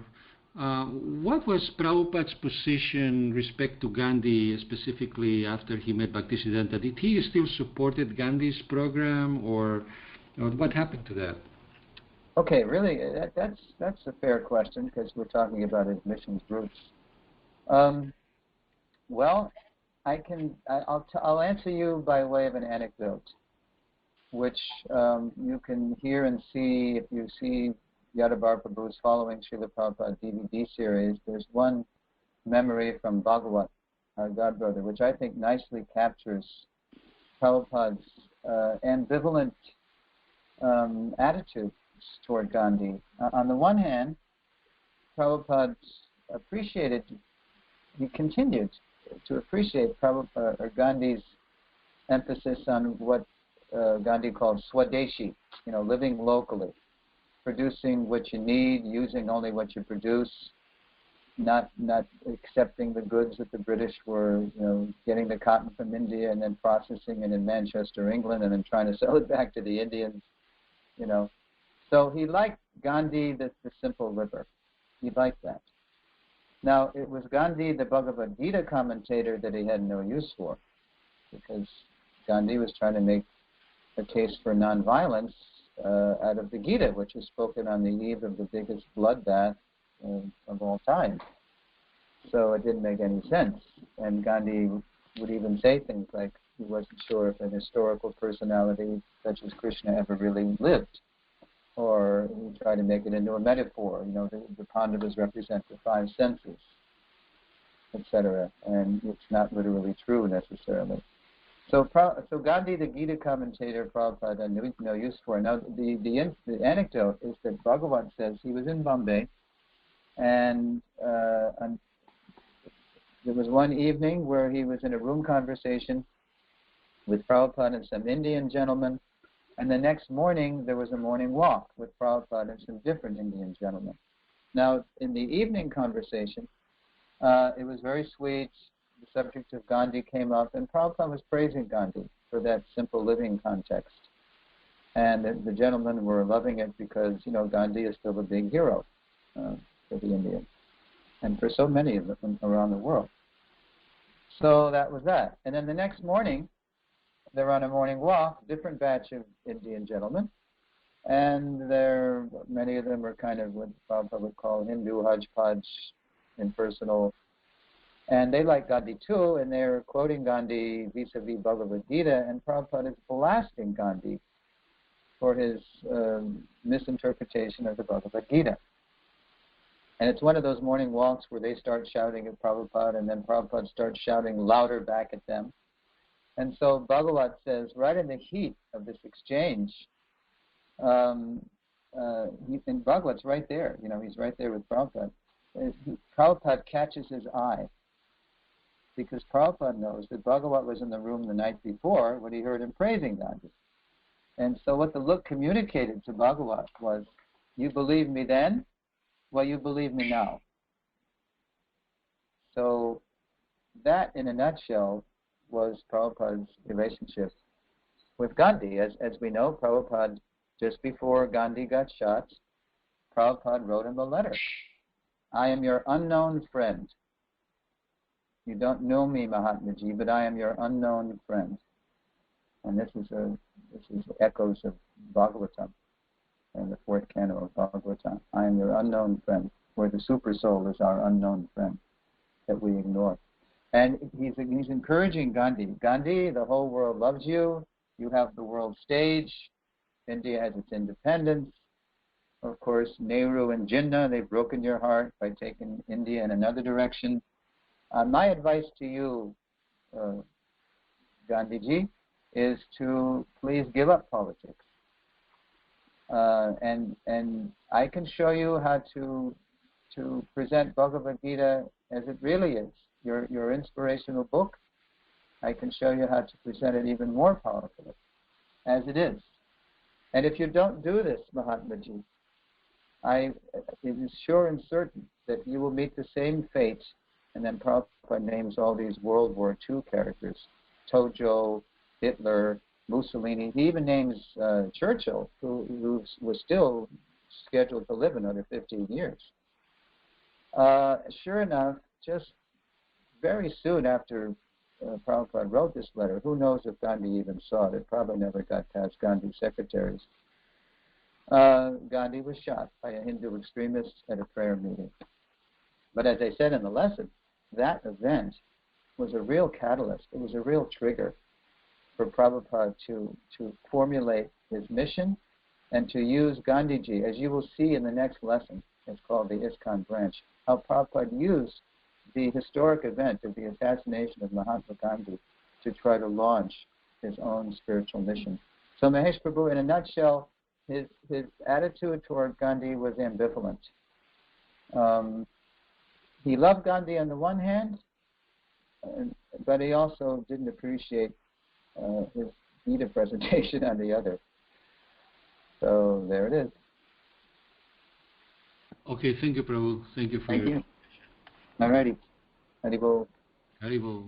what was Prabhupada's position respect to Gandhi, specifically after he met Bhaktisiddhanta? Did he still supported Gandhi's program, or what happened to that?
Okay, really, that's a fair question because we're talking about his mission's roots. Well, I'll answer you by way of an anecdote, which you can hear and see if you see Yadabar Prabhu's Following Srila Prabhupada DVD series. There's one memory from Bhagavat, our godbrother, which I think nicely captures Prabhupada's ambivalent attitude toward Gandhi. On the one hand, Prabhupada continued to appreciate Gandhi's emphasis on what Gandhi called Swadeshi, living locally, producing what you need, using only what you produce, not accepting the goods that the British were, getting the cotton from India and then processing it in Manchester, England, and then trying to sell it back to the Indians, So he liked Gandhi, the simple liver. He liked that. Now, it was Gandhi, the Bhagavad Gita commentator, that he had no use for, because Gandhi was trying to make a case for nonviolence out of the Gita, which was spoken on the eve of the biggest bloodbath of all time. So it didn't make any sense. And Gandhi would even say things like he wasn't sure if an historical personality such as Krishna ever really lived. Or he tried to make it into a metaphor. The Pandavas represent the five senses, etc. And it's not literally true necessarily. So Gandhi, the Gita commentator, Prabhupada, had no use for. Now, the anecdote is that Bhagavat says he was in Bombay, and there was one evening where he was in a room conversation with Prabhupada and some Indian gentlemen, and the next morning there was a morning walk with Prabhupada and some different Indian gentlemen. Now, in the evening conversation, it was very sweet. The subject of Gandhi came up, and Prabhupada was praising Gandhi for that simple living context. And the gentlemen were loving it because, Gandhi is still a big hero for the Indians, and for so many of them around the world. So that was that. And then the next morning, they're on a morning walk, different batch of Indian gentlemen, and many of them are kind of what Prabhupada would call Hindu hodgepodge, impersonal. And they like Gandhi too, and they're quoting Gandhi vis-a-vis Bhagavad Gita, and Prabhupada is blasting Gandhi for his misinterpretation of the Bhagavad Gita. And it's one of those morning walks where they start shouting at Prabhupada, and then Prabhupada starts shouting louder back at them. And so Bhagavat says, right in the heat of this exchange, in Bhagavat's right there, he's right there with Prabhupada. Prabhupada catches his eye, because Prabhupada knows that Bhagavat was in the room the night before when he heard him praising Gandhi. And so what the look communicated to Bhagavat was, you believe me then? Well, you believe me now. So that, in a nutshell, was Prabhupada's relationship with Gandhi. As we know, Prabhupada, just before Gandhi got shot, Prabhupada wrote him a letter. I am your unknown friend. You don't know me, Mahatmaji, but I am your unknown friend. And this is echoes of Bhagavatam, and the fourth canto of Bhagavatam. I am your unknown friend, where the super soul is our unknown friend that we ignore. And he's encouraging Gandhi. Gandhi, the whole world loves you. You have the world stage. India has its independence. Of course, Nehru and Jinnah, they've broken your heart by taking India in another direction. My advice to you, Gandhiji, is to please give up politics. And I can show you how to present Bhagavad Gita as it really is, your inspirational book. I can show you how to present it even more powerfully, as it is. And if you don't do this, Mahatmaji, it is sure and certain that you will meet the same fate. And then Prabhupada names all these World War II characters, Tojo, Hitler, Mussolini. He even names Churchill, who was still scheduled to live another 15 years. Sure enough, just very soon after Prabhupada wrote this letter, who knows if Gandhi even saw it? It probably never got past Gandhi's secretaries. Gandhi was shot by a Hindu extremist at a prayer meeting. But as I said in the lesson, that event was a real catalyst. It was a real trigger for Prabhupada to formulate his mission and to use Gandhiji, as you will see in the next lesson. It's called the ISKCON branch, how Prabhupada used the historic event of the assassination of Mahatma Gandhi to try to launch his own spiritual mission. So Mahesh Prabhu, in a nutshell, his attitude toward Gandhi was ambivalent. He loved Gandhi on the one hand, but he also didn't appreciate his Gita presentation on the other. So there it is.
Okay, thank you, Prabhu. Thank you for your...
Thank you. All righty. Haribol.
Haribol.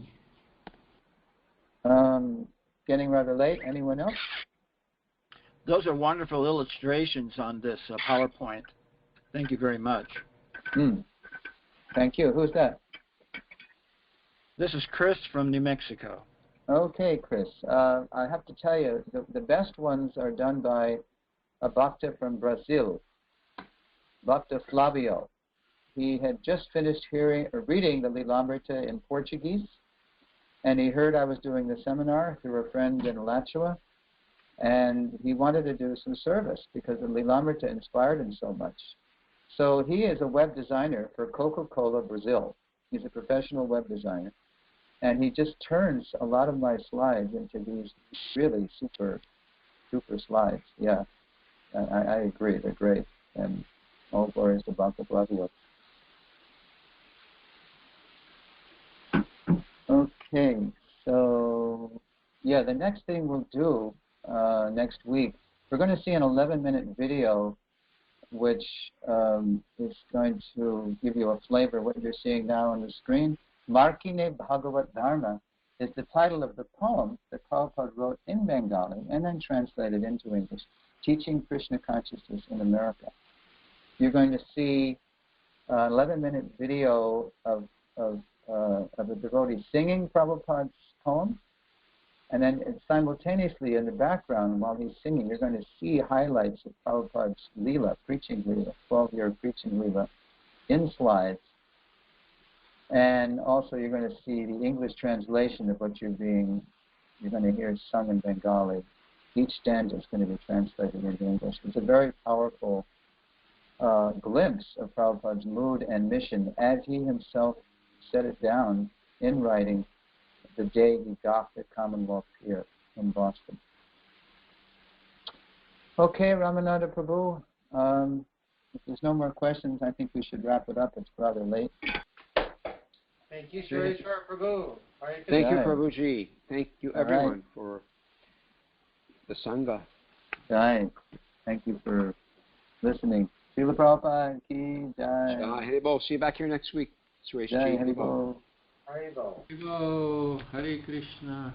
Getting rather late. Anyone else?
Those are wonderful illustrations on this PowerPoint. Thank you very much.
Thank you. Who's that?
This is Chris from New Mexico.
Okay, Chris. I have to tell you, the best ones are done by a Bhakta from Brazil, Bhakta Flavio. He had just finished reading the Lilamrita in Portuguese, and he heard I was doing the seminar through a friend in Alachua, and he wanted to do some service because the Lilamrita inspired him so much. So he is a web designer for Coca-Cola Brazil. He's a professional web designer. And he just turns a lot of my slides into these really super slides. Yeah, I agree. They're great. And all glories to Bhakta Prabhu. Okay, so yeah, the next thing we'll do next week, we're going to see an 11-minute video which is going to give you a flavor of what you're seeing now on the screen. Markine Bhagavat Dharma is the title of the poem that Prabhupada wrote in Bengali and then translated into English, Teaching Krishna Consciousness in America. You're going to see an 11-minute video of a devotee singing Prabhupada's poem, and then simultaneously in the background while he's singing, you're going to see highlights of Prabhupada's Leela, preaching Leela, 12-year preaching Leela, in slides. And also you're going to see the English translation of what you're going to hear sung in Bengali. Each stanza is going to be translated into English. It's a very powerful glimpse of Prabhupada's mood and mission as he himself set it down in writing the day he docked at Commonwealth Pier in Boston. Okay, Ramananda Prabhu, if there's no more questions, I think we should wrap it up. It's rather late.
Thank you, Suresvara Prabhu.
Thank you, Prabhuji. Thank you, everyone, for the Sangha.
Right. Thank you for listening. Srila Prabhupada ki jai.
Jai Haribol. See you back here next week. Suresh
Jai
ji.
Haribol.
Haribol.
Hare Krishna.